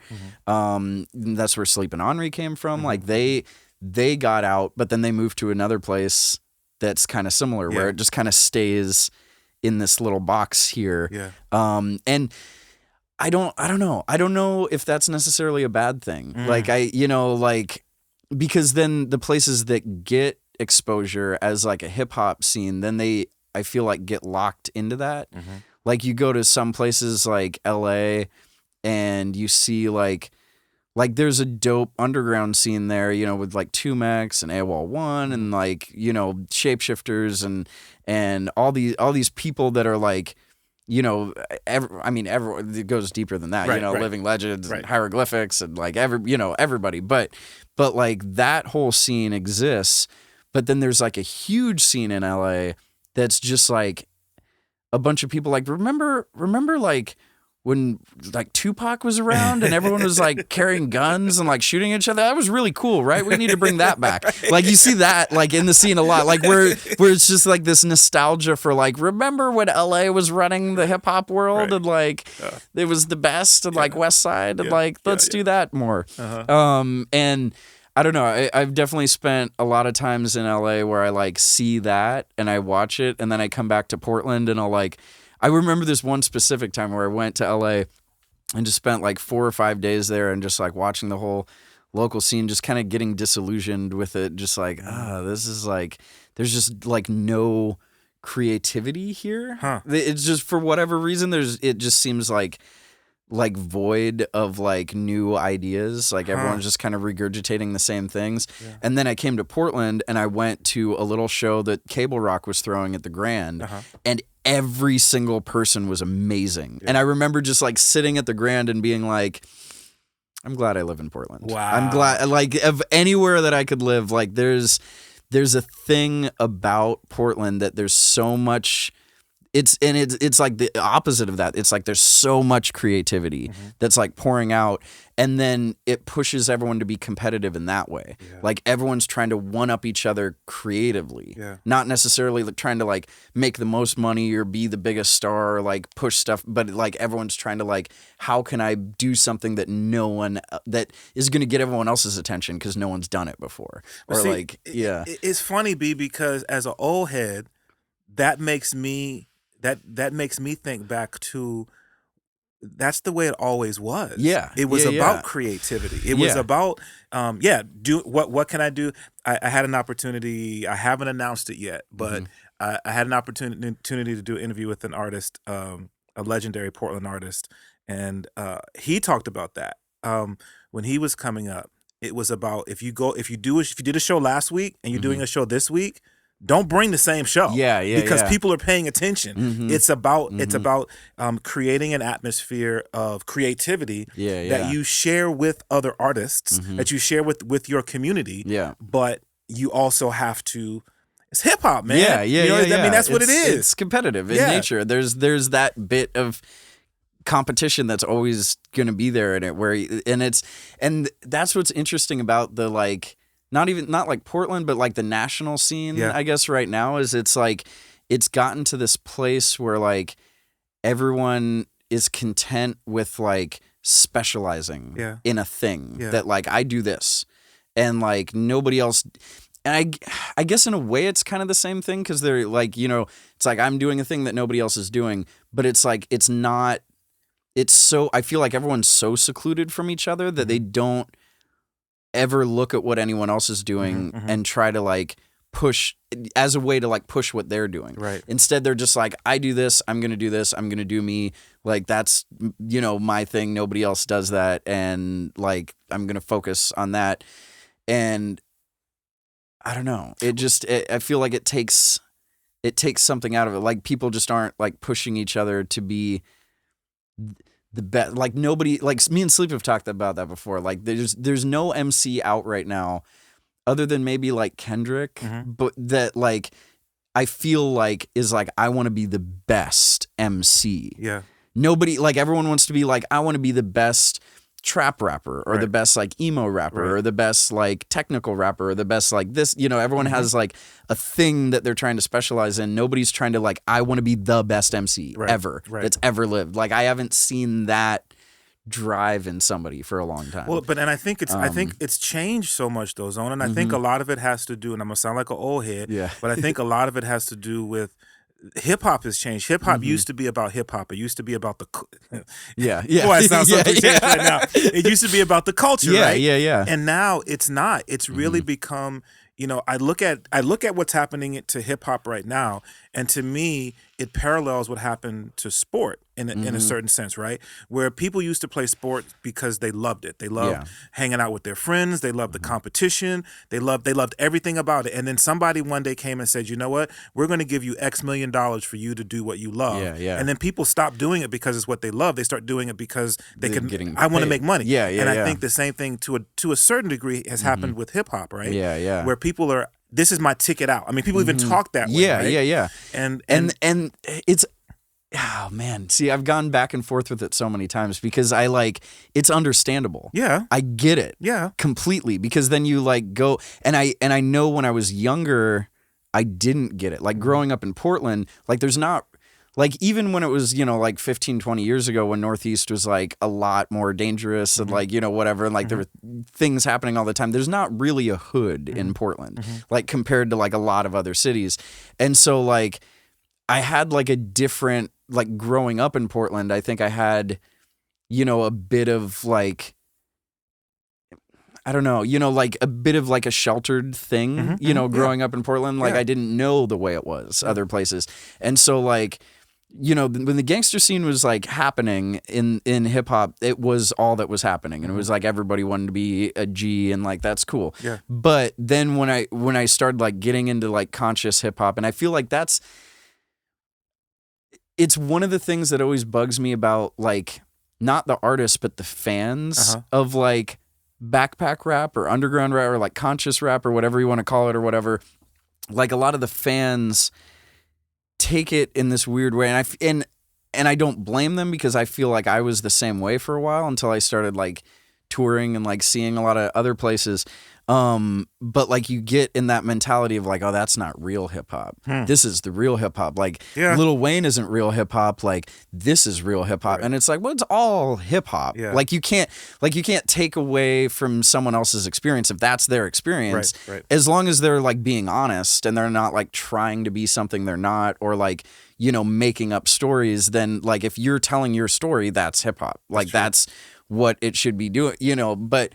That's where Sleep and Henri came from. Like they got out, but then they moved to another place that's kind of similar, where it just kind of stays in this little box here. Yeah. And I don't know. I don't know if that's necessarily a bad thing. Like because then the places that get exposure as like a hip hop scene, then I feel like get locked into that. Like you go to some places like LA and you see like there's a dope underground scene there, with like 2Mex and AWOL 1 and like, Shapeshifters and all these people that are like, everyone, it goes deeper than that, Living Legends and Hieroglyphics and like everybody, but like that whole scene exists. But then there's like a huge scene in LA that's just like a bunch of people. Like remember like when like Tupac was around and everyone was like carrying guns and like shooting each other. That was really cool, right? We need to bring that back. Like you see that like in the scene a lot, like where it's just like this nostalgia for like, remember when LA was running the hip hop world and like it was the best and like West Side and like let's do that more. And I don't know. I've definitely spent a lot of times in LA where I like see that and I watch it, and then I come back to Portland and I remember this one specific time where I went to LA and just spent like 4 or 5 days there and just like watching the whole local scene, just kind of getting disillusioned with it. Just like, this is like, there's just like no creativity here. It's just for whatever reason, it just seems like like void of like new ideas. Like everyone's just kind of regurgitating the same things. Yeah. And then I came to Portland and I went to a little show that Cable Rock was throwing at the Grand, and every single person was amazing. Yeah. And I remember just like sitting at the Grand and being like, I'm glad I live in Portland. Wow. I'm glad, like, of anywhere that I could live, like there's a thing about Portland that there's so much. It's like the opposite of that. It's like there's so much creativity that's like pouring out, and then it pushes everyone to be competitive in that way. Yeah. Like everyone's trying to one up each other creatively, not necessarily like trying to like make the most money or be the biggest star or like push stuff, but like everyone's trying to like, how can I do something that no one that is going to get everyone else's attention because no one's done it before, or see, like It's funny, B, because as an old head, that makes me. That makes me think back to that's the way it always was. Yeah. It was about creativity. It was about do what can I do? I had an opportunity. I haven't announced it yet, but I had an opportunity to do an interview with an artist, a legendary Portland artist, and he talked about that. When he was coming up, it was about if you did a show last week and you're doing a show this week, don't bring the same show. Because people are paying attention. It's about creating an atmosphere of creativity that you share with other artists, that you share with your community. Yeah. But you also have to. It's hip hop, man. I mean, that's what it is. It's competitive in nature. There's that bit of competition that's always going to be there in it, and that's what's interesting about the like. Not like Portland, but like the national scene, I guess right now is it's like it's gotten to this place where like everyone is content with like specializing in a thing that like I do this and like nobody else. And I guess in a way it's kind of the same thing because they're like, it's like I'm doing a thing that nobody else is doing, but it's like it's not. It's so I feel like everyone's so secluded from each other that they don't ever look at what anyone else is doing and try to like push as a way to like push what they're doing. Right. Instead, they're just like, I do this, I'm going to do this, I'm going to do me. Like that's, my thing. Nobody else does that. And like, I'm going to focus on that. And I don't know. I feel like it takes something out of it. Like people just aren't like pushing each other to be the best, like nobody, like me and Sleep have talked about that before. Like there's no MC out right now other than maybe like Kendrick, but that like I feel like is like I want to be the best MC. Yeah. Nobody, like everyone wants to be like I want to be the best trap rapper or the best like emo rapper or the best like technical rapper or the best like this, everyone has like a thing that they're trying to specialize in. Nobody's trying to like, I want to be the best MC ever that's ever lived. Like I haven't seen that drive in somebody for a long time. Well, but I think it's changed so much though, Zone, and I think a lot of it has to do, and I'm gonna sound like an old head, but I think a lot of it has to do with hip hop has changed. Hip hop used to be about hip hop. It used to be about the Boy, I sound so pretentious right now. It used to be about the culture, right? And now it's not. It's really become. I look at what's happening to hip hop right now, and to me, it parallels what happened to sport in a certain sense, right? Where people used to play sport because they loved it. They loved hanging out with their friends. They loved the competition. They loved everything about it. And then somebody one day came and said, "You know what? We're going to give you X million dollars for you to do what you love." And then people stop doing it because it's what they love. They start doing it because I want to make money. I think the same thing to a certain degree has happened with hip hop, right? Where people are. This is my ticket out. I mean, people even talk that way. Right? And it's, oh man. See, I've gone back and forth with it so many times because it's understandable. Yeah. I get it. Yeah. Completely. Because then you like go, and I know when I was younger, I didn't get it. Like growing up in Portland, like there's not, like even when it was, like 15, 20 years ago when Northeast was like a lot more dangerous and like, whatever. And like there were things happening all the time. There's not really a hood in Portland, like compared to like a lot of other cities. And so like I had like a different, like growing up in Portland, I think I had, a bit of like, I don't know, like a bit of like a sheltered thing, growing up in Portland. Like I didn't know the way it was other places. And so like, you know, when the gangster scene was like happening in hip hop, it was all that was happening, and it was like everybody wanted to be a G, and like that's cool. Yeah. But then when I started like getting into like conscious hip hop, and I feel like it's one of the things that always bugs me about like not the artists but the fans of like backpack rap or underground rap or like conscious rap or whatever you want to call it or whatever. Like a lot of the fans take it in this weird way, and I don't blame them, because I feel like I was the same way for a while until I started like touring and like seeing a lot of other places. But like you get in that mentality of like, oh, that's not real hip hop. This is the real hip hop. Like Lil Wayne isn't real hip hop. Like this is real hip hop. Right. And it's like, well, it's all hip hop. Yeah. Like you can't take away from someone else's experience if that's their experience. Right. As long as they're like being honest and they're not like trying to be something they're not, or like, you know, making up stories, then like if you're telling your story, that's hip hop. Like that's what it should be doing, you know, but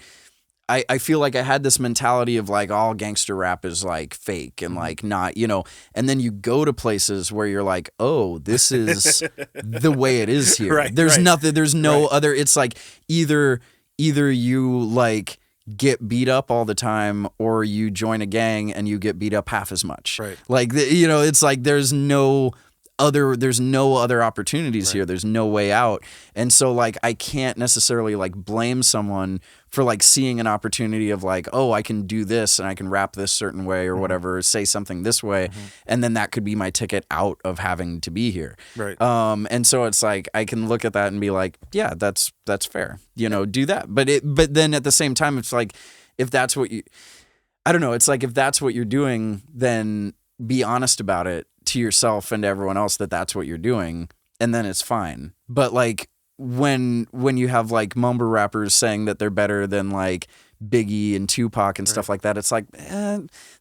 I feel like I had this mentality of like all gangster rap is like fake and like not, you know, and then you go to places where you're like, oh, this is the way it is here. Right, there's nothing, there's no other, it's like either you like get beat up all the time or you join a gang and you get beat up half as much. Right. Like, you know, it's like there's no other opportunities here. There's no way out. And so like I can't necessarily like blame someone for like seeing an opportunity of like, oh, I can do this and I can rap this certain way or whatever, say something this way, and then that could be my ticket out of having to be here. Right. And so it's like I can look at that and be like, yeah, that's fair. You know, do that. But then at the same time it's like if that's what you I don't know, it's like if that's what you're doing, then be honest about it to yourself and to everyone else that that's what you're doing, and then it's fine. But like when you have like mumble rappers saying that they're better than like Biggie and Tupac and stuff like that, it's like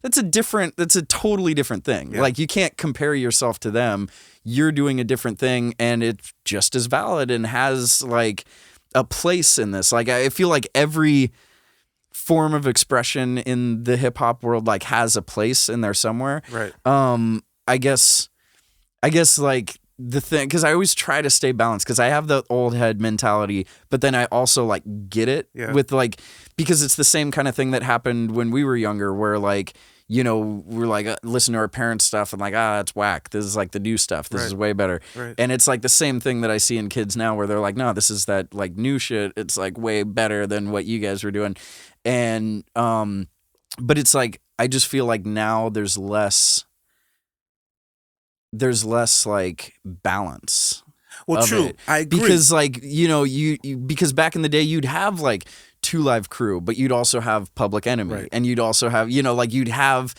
that's a totally different thing. Like you can't compare yourself to them. You're doing a different thing and it's just as valid and has like a place in this. Like I feel like every form of expression in the hip hop world like has a place in there somewhere. Right. I guess like the thing, because I always try to stay balanced, because I have the old head mentality, but then I also like get it with like, because it's the same kind of thing that happened when we were younger, where like, you know, we're like listen to our parents' stuff and like, it's whack. This is like the new stuff. This is way better. Right. And it's like the same thing that I see in kids now, where they're like, no, this is that like new shit. It's like way better than what you guys were doing. And but it's like I just feel like now there's less like balance. Well, true. I agree. Because like, you know, you because back in the day you'd have like 2 Live Crew, but you'd also have Public Enemy, and you'd also have, you know, like you'd have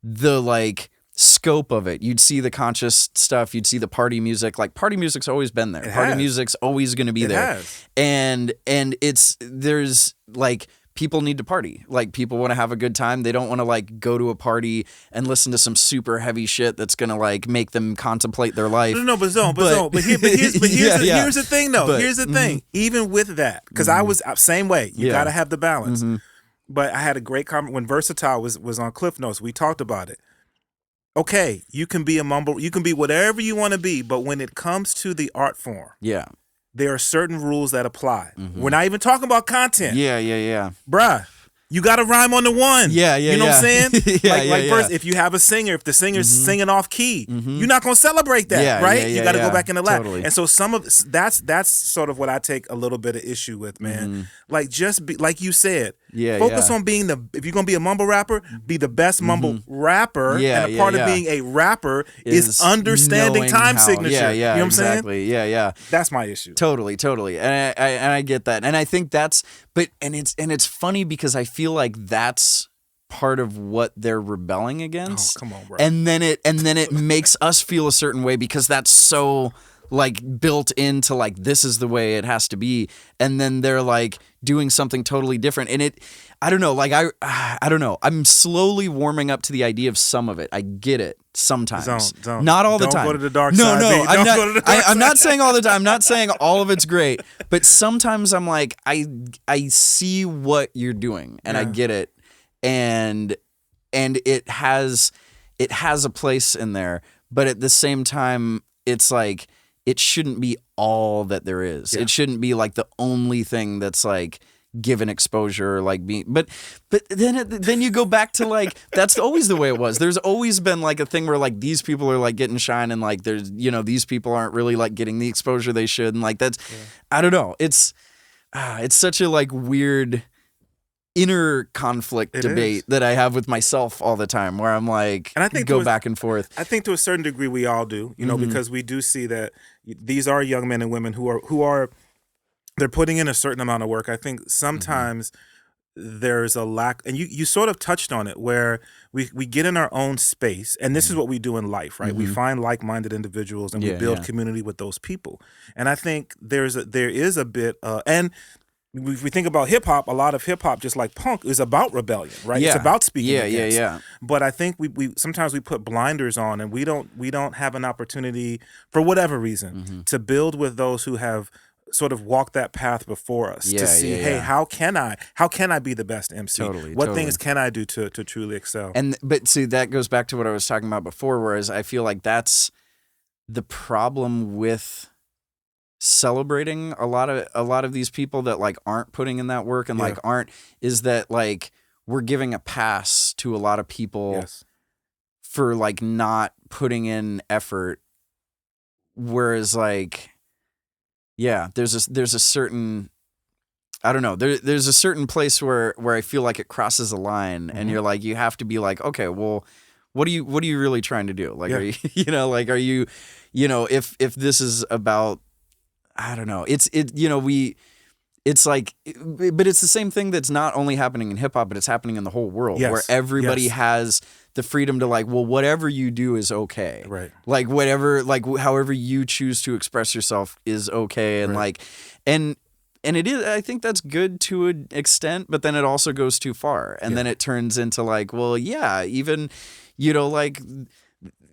the like scope of it. You'd see the conscious stuff, you'd see the party music. Like party music's always been there. Party music's always going to be there. And there's like people need to party. Like people want to have a good time. They don't want to like go to a party and listen to some super heavy shit that's gonna like make them contemplate their life. But here's the thing though. Here's the thing. Even with that, because I was same way. You gotta have the balance. But I had a great comment when Versatile was on Klyph Notes. We talked about it. Okay, you can be a mumble. You can be whatever you want to be. But when it comes to the art form, there are certain rules that apply. We're not even talking about content. Bruh, you got to rhyme on the one. You know what I'm saying? First, if you have a singer, if the singer's singing off key, you're not going to celebrate that, right? You got to go back in the lap. Totally. And so some of that's sort of what I take a little bit of issue with, man. Like just be, like you said, focus on being if you're going to be a mumble rapper, be the best mumble rapper. And a part of being a rapper is understanding time signature. You know what I'm saying? That's my issue. Totally. And I get that. And I think that's, and it's funny because I feel like that's part of what they're rebelling against. Oh, come on, bro. And then it makes us feel a certain way because that's so like built into like this is the way it has to be, and then they're like doing something totally different, and I don't know, like I don't know, I'm slowly warming up to the idea of some of it. I get it sometimes. Don't not all the time. Don't go to the dark side. No, I'm not saying all the time. I'm not saying all of it's great, but sometimes I'm like I see what you're doing and I get it, and it has a place in there, but at the same time it's like it shouldn't be all that there is. It shouldn't be like the only thing that's like given exposure, like being, but then you go back to like, that's always the way it was. There's always been like a thing where like these people are like getting shine and like there's, you know, these people aren't really like getting the exposure they should. And like, that's, I don't know. It's such a like weird inner conflict debate that I have with myself all the time where I'm like, and I think go back and forth. I think to a certain degree we all do, you know, because we do see that these are young men and women who are they're putting in a certain amount of work. I think sometimes there's a lack, and you sort of touched on it, where we get in our own space, and this is what we do in life, right? We find like-minded individuals, and we build community with those people. And I think there is a bit, and if we think about hip hop, a lot of hip hop, just like punk, is about rebellion, right? It's about speaking against. But I think we sometimes we put blinders on, and we don't have an opportunity for whatever reason to build with those who have sort of walk that path before us to see, hey, how can I be the best MC? What things can I do to truly excel? But see, that goes back to what I was talking about before, whereas I feel like that's the problem with celebrating a lot of these people that like aren't putting in that work and like aren't, is that like we're giving a pass to a lot of people for like not putting in effort, whereas like there's a certain, I don't know, there's a certain place where I feel like it crosses a line and you're like, you have to be like, okay, well, what are you really trying to do? Like, are you, are you, if this is about, I don't know, it's like, but it's the same thing that's not only happening in hip hop, but it's happening in the whole world where everybody has the freedom to like, well, whatever you do is okay. Right. Like whatever, like however you choose to express yourself is okay. And like, and it is, I think that's good to an extent, but then it also goes too far. And then it turns into like, well, even, like,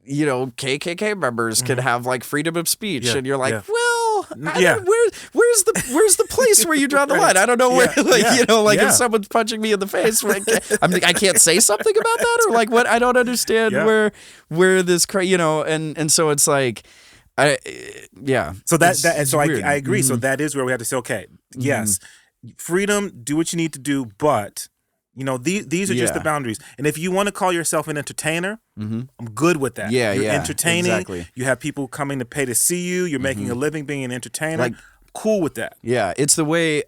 KKK members could have like freedom of speech. And you're like, well, where's the place where you draw the line? I don't know where, if someone's punching me in the face, I'm like, I can't say something about that, or like what? I don't understand where this, and so it's like, So I agree. So that is where we have to say, okay, yes, freedom, do what you need to do, but these are just the boundaries. And if you want to call yourself an entertainer, I'm good with that. You're entertaining. Exactly. You have people coming to pay to see you. You're making a living being an entertainer. Like, cool with that. Yeah, it's the way,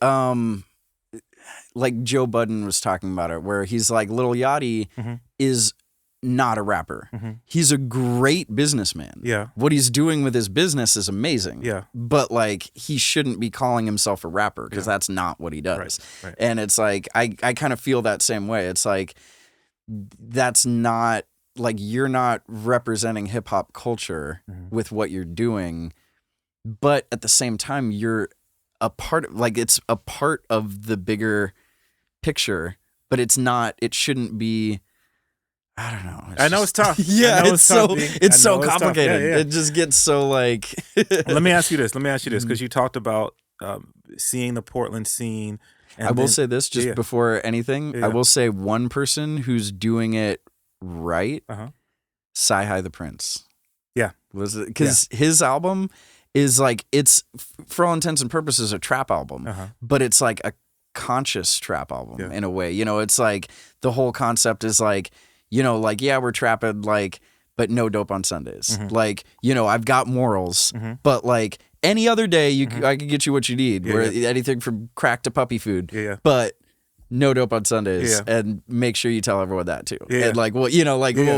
like Joe Budden was talking about it, where he's like, Lil Yachty is not a rapper. He's a great businessman. Yeah. What he's doing with his business is amazing. Yeah. But like, he shouldn't be calling himself a rapper because that's not what he does. Right. And it's like, I kind of feel that same way. It's like, that's not, like, you're not representing hip hop culture with what you're doing, but at the same time, you're a part of, like, it's a part of the bigger picture, but it's not, it shouldn't be, I don't know. I know it's tough. It's so complicated. It just gets so like. Let me ask you this, because you talked about seeing the Portland scene. And I will say this just before anything. I will say one person who's doing it right. Sci-Hi the Prince. Yeah, because his album is like, it's for all intents and purposes a trap album, but it's like a conscious trap album in a way. It's like the whole concept is like, we're trapping, like, but no dope on Sundays. Like, I've got morals, but like any other day, I can get you what you need. Anything from crack to puppy food. But no dope on Sundays, and make sure you tell everyone that too. And like, well,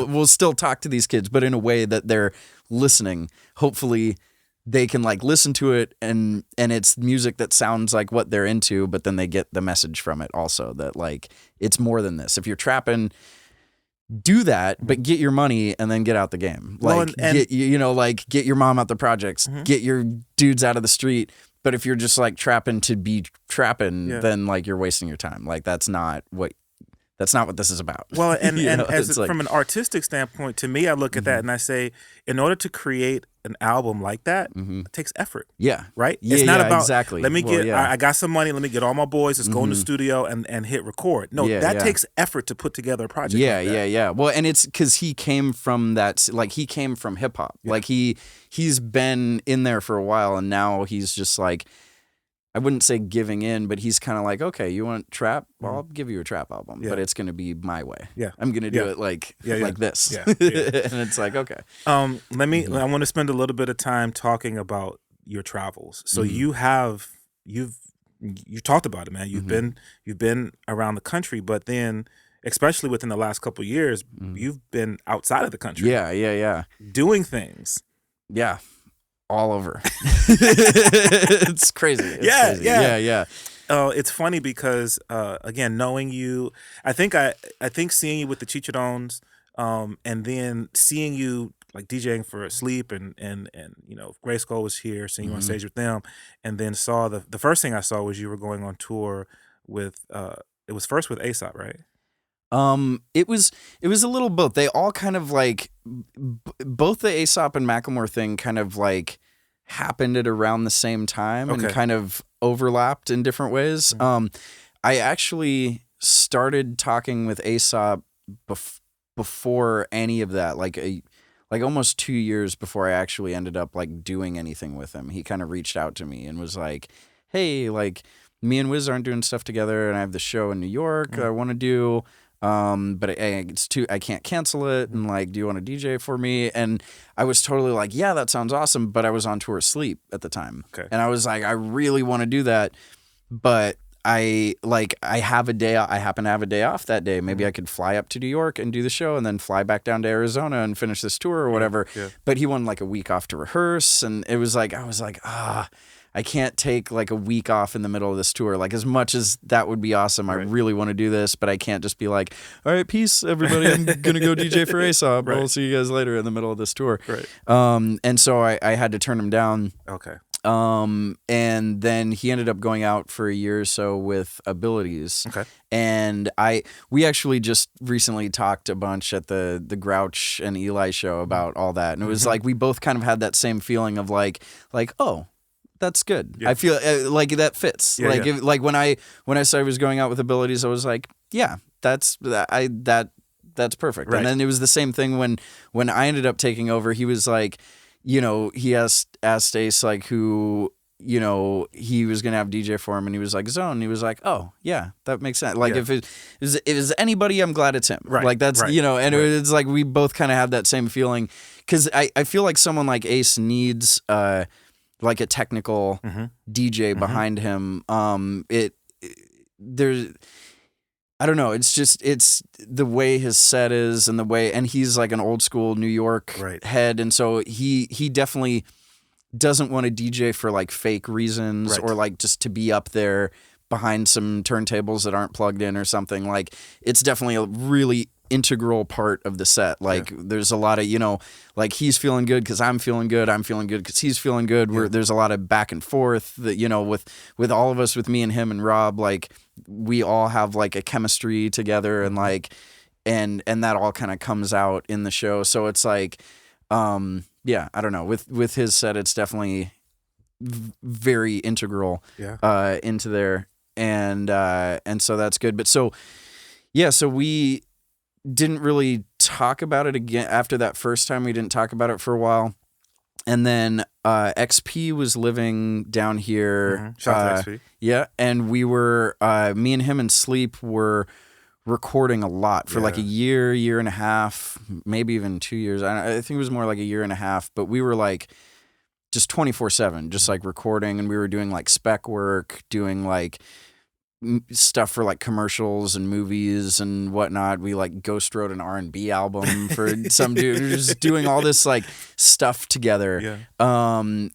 we'll still talk to these kids, but in a way that they're listening. Hopefully, they can like listen to it, and it's music that sounds like what they're into, but then they get the message from it also that like it's more than this. If you're trapping, do that, but get your money and then get out the game. Like, get your mom out the projects, get your dudes out of the street. But if you're just like trapping to be trapping, then like you're wasting your time. Like, that's not what that's not what this is about. Well, and it's from an artistic standpoint, to me, I look at that and I say, in order to create an album like that, it takes effort. Yeah. Right? Yeah, it's not about, exactly. let me I got some money, let me get all my boys, let's go in the studio and hit record. No, that takes effort to put together a project like that. Yeah. Well, and it's because he came from that, like, he came from hip hop. Yeah. Like, he's been in there for a while, and now he's just like, I wouldn't say giving in, but he's kind of like, okay, you want trap? Well, I'll give you a trap album, but it's going to be my way. Yeah, I'm going to do it like this. Yeah. And it's like, okay. I want to spend a little bit of time talking about your travels. So you've talked about it, man. You've been around the country, but then, especially within the last couple of years, you've been outside of the country. Yeah. Doing things. Yeah. All over. It's crazy. It's crazy. Yeah. It's funny because again, knowing you, I think seeing you with the Chicharrones, and then seeing you like DJing for Sleep and Grace Cole was here, seeing you on stage with them, and then saw the first thing I saw was you were going on tour with it was first with Aesop, right? It was a little both. They all kind of like both the Aesop and Macklemore thing kind of like happened at around the same time and kind of overlapped in different ways. I actually started talking with Aesop before any of that, like almost 2 years before I actually ended up like doing anything with him. He kind of reached out to me and was like, "Hey, like me and Wiz aren't doing stuff together, and I have the show in New York I want to do." But I can't cancel it. And like, do you want to DJ for me? And I was totally like, yeah, that sounds awesome. But I was on tour Sleep at the time. Okay. And I was like, I really want to do that. But I have a day. I happen to have a day off that day. Maybe I could fly up to New York and do the show and then fly back down to Arizona and finish this tour or whatever. Yeah. But he wanted like a week off to rehearse. And it was like, I was like, I can't take like a week off in the middle of this tour. Like, as much as that would be awesome, I really want to do this, but I can't just be like, all right, peace, everybody. I'm going to go DJ for Aesop. I'll see you guys later in the middle of this tour. Right. And so I had to turn him down. Okay. And then he ended up going out for a year or so with Abilities. Okay. And we actually just recently talked a bunch at the Grouch and Eli show about all that. And it was like, we both kind of had that same feeling of like, oh, that's good. Yeah. I feel like that fits. Yeah, If, like when I said I was going out with Abilities, I was like, yeah, that's perfect. Right. And then it was the same thing when I ended up taking over. He was like, he asked Ace like who he was gonna have DJ for him, and he was like Zone. And he was like, oh yeah, that makes sense. Like if it is anybody, I'm glad it's him. Right. Like that's and it's like we both kind of have that same feeling, because I feel like someone like Ace needs like a technical DJ behind him. There's, I don't know. It's the way his set is and he's like an old school New York head. And so he definitely doesn't want to DJ for like fake reasons or like just to be up there behind some turntables that aren't plugged in or something. Like, it's definitely a really integral part of the set. Like there's a lot of, like he's feeling good because I'm feeling good. I'm feeling good because he's feeling good. There's a lot of back and forth that, with all of us, with me and him and Rob, like we all have like a chemistry together and like, and that all kind of comes out in the show. So it's like, I don't know, with his set, it's definitely very integral into there. And so that's good. But so we didn't really talk about it again after that first time. We didn't talk about it for a while. And then XP was living down here. Shout out to XP. Yeah. And we were, me and him and Sleep were recording a lot for like a year and a half, maybe even 2 years. I think it was more like a year and a half, but we were like just 24/7, just like recording. And we were doing like spec work, doing like stuff for like commercials and movies and whatnot. We like ghost wrote an R&B album for some dude. We were just doing all this like stuff together. Yeah. And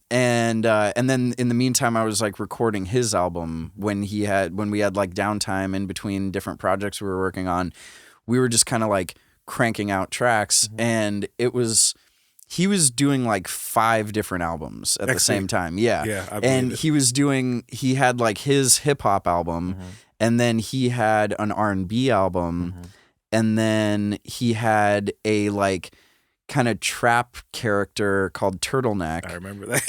then in the meantime, I was like recording his album when we had like downtime in between different projects we were working on. We were just kind of like cranking out tracks, and he was doing like 5 different albums at the same time. Yeah. Yeah. And he had like his hip hop album. and then he had an R&B album, and then he had a like kind of trap character called Turtleneck. I remember that.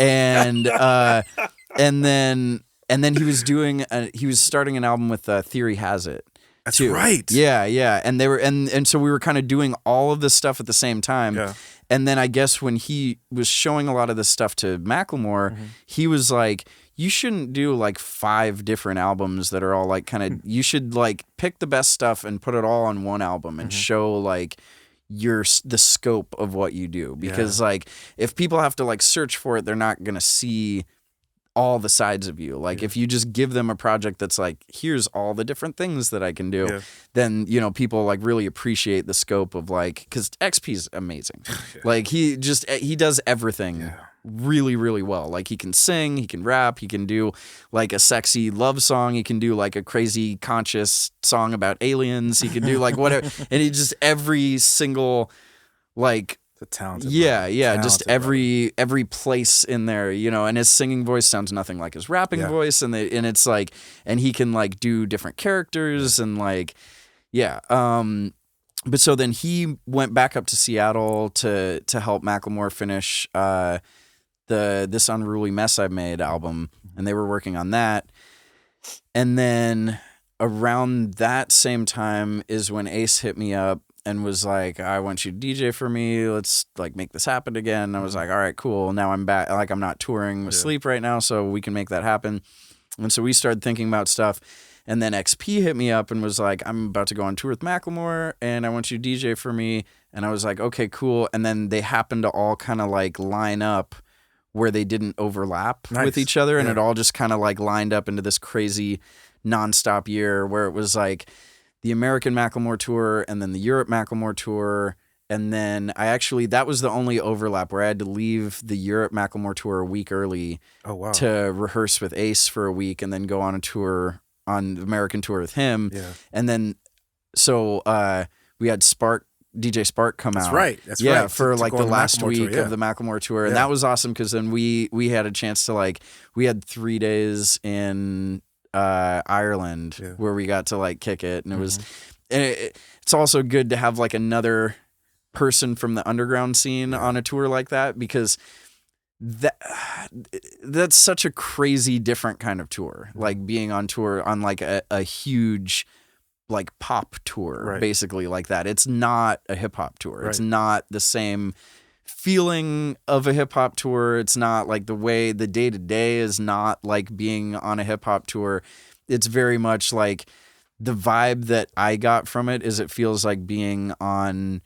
And then he was starting an album with Theory Has It. That's too. right. Yeah. And they were and so we were kind of doing all of this stuff at the same time. Yeah. And then I guess when he was showing a lot of this stuff to Macklemore, he was like, you shouldn't do like 5 different albums that are all like kind of, you should like pick the best stuff and put it all on one album and show like the scope of what you do. Because like if people have to like search for it, they're not going to see all the sides of you. Like if you just give them a project that's like, here's all the different things that I can do, then, you know, people like really appreciate the scope of like, because XP's amazing. Like he does everything really, really well. Like he can sing, he can rap, he can do like a sexy love song, he can do like a crazy conscious song about aliens, he can do like whatever. And he just every single like, talented just every place in there, you know, and his singing voice sounds nothing like his rapping voice, and it's like, and he can like do different characters and like but so then he went back up to Seattle to help Macklemore finish This Unruly Mess I Made album, and they were working on that. And then around that same time is when Ace hit me up and was like, I want you to DJ for me. Let's like make this happen again. And I was like, all right, cool. Now I'm back. Like I'm not touring with Sleep right now, so we can make that happen. And so we started thinking about stuff. And then XP hit me up and was like, I'm about to go on tour with Macklemore and I want you to DJ for me. And I was like, okay, cool. And then they happened to all kind of like line up where they didn't overlap with each other. And it all just kind of like lined up into this crazy nonstop year where it was like the American Macklemore tour and then the Europe Macklemore tour. And then that was the only overlap where I had to leave the Europe Macklemore tour a week early to rehearse with Ace for a week and then go on a tour, on the American tour with him. Yeah. And then, so we had DJ Spark come out. That's right. For like the last week of the Macklemore tour. And that was awesome because then we had a chance to like, we had 3 days in Ireland where we got to like kick it, and it was it's also good to have like another person from the underground scene on a tour like that, because that's such a crazy different kind of tour, like being on tour on like a huge like pop tour basically like that. It's not a hip hop tour. It's not the same feeling of a hip hop tour. It's not like the way the day to day is not like being on a hip hop tour. It's very much like the vibe that I got from it is it feels like being on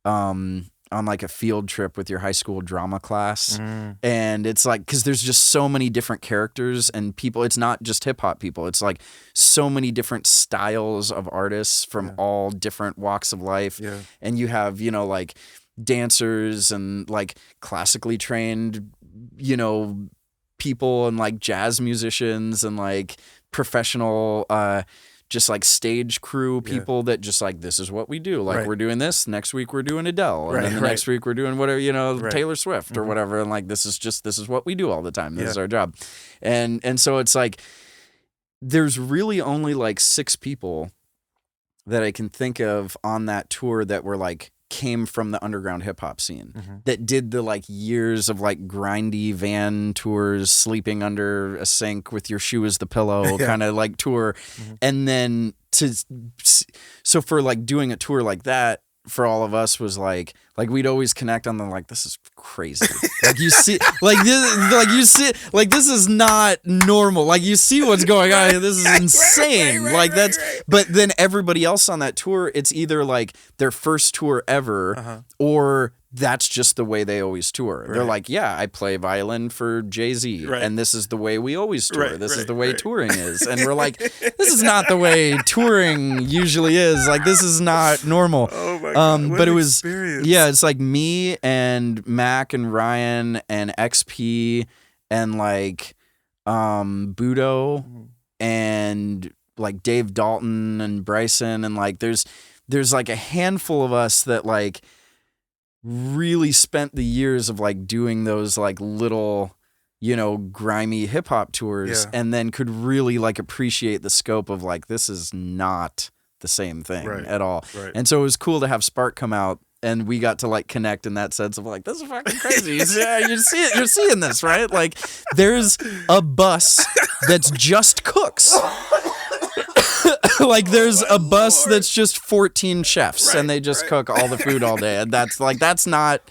like a field trip with your high school drama class. And it's like, cause there's just so many different characters and people. It's not just hip hop people. It's like so many different styles of artists from all different walks of life. And you have, you know, like dancers and like classically trained, you know, people and like jazz musicians and like professional, just like stage crew people that just like, this is what we do. Like we're doing this, next week we're doing Adele. And then the next week we're doing whatever, you know, Taylor Swift or whatever. And like, this is what we do all the time. This is our job. And so it's like, there's really only like 6 people that I can think of on that tour that were like, came from the underground hip hop scene that did the like years of like grindy van tours, sleeping under a sink with your shoe as the pillow kind of like tour. And then so for like doing a tour like that for all of us was like we'd always connect on the like, this is crazy. Like you see, this is not normal. Like you see what's going on here. This is insane. But then everybody else on that tour, it's either like their first tour ever or that's just the way they always tour. They're like, yeah, I play violin for Jay-Z and this is the way we always tour. This is the way touring is. And we're like, this is not the way touring usually is. Like, this is not normal. Oh my God. But it was, experience. it's like me and Mac and Ryan and XP and like Budo and like Dave Dalton and Bryson. And like, there's like a handful of us that like, really spent the years of like doing those like little grimy hip hop tours, and then could really like appreciate the scope of like, this is not the same thing at all. Right. And so it was cool to have Spark come out, and we got to like connect in that sense of like, this is fucking crazy. You're seeing this, right? Like, there's a bus that's just cooks. Like, there's a bus that's just 14 chefs, and they just cook all the food all day. And that's not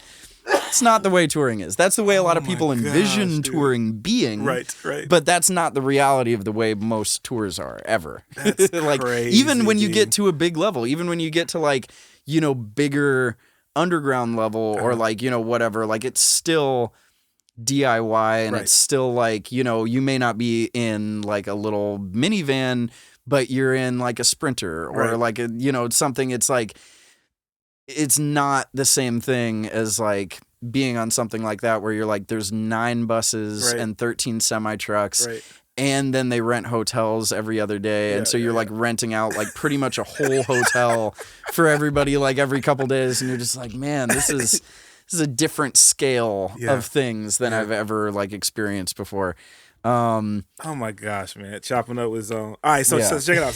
the way touring is. That's the way a lot of people envision touring being. Right. But that's not the reality of the way most tours are ever. That's like, crazy, even when you get to a big level, even when you get to like, bigger underground level or like, whatever, like, it's still DIY, and it's still like, you may not be in like a little minivan, but you're in like a Sprinter or like a, something. It's like, it's not the same thing as like being on something like that where you're like, there's 9 buses and 13 semi trucks, and then they rent hotels every other day, and so you're like renting out like pretty much a whole hotel for everybody like every couple days, and you're just like, man, this is a different scale of things than I've ever like experienced before. Oh my gosh, man! Chopping Up was on. All right, so check it out.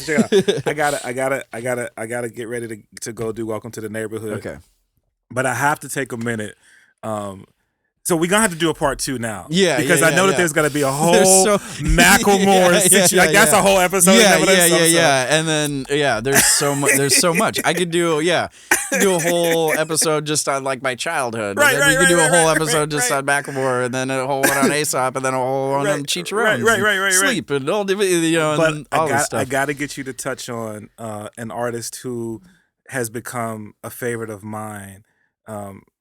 I gotta get ready to go do Welcome to the Neighborhood. Okay, but I have to take a minute. So we're gonna have to do a part 2 now. Because I know that there's gonna be a whole Macklemore situation. Like, that's a whole episode. And then there's so much. There's so much. I could do a whole episode just on like my childhood. And then we could do a whole episode just on Macklemore, and then a whole one on Aesop, and then a whole one on Chicharrones. Sleep and all and all this stuff. I gotta get you to touch on an artist who has become a favorite of mine.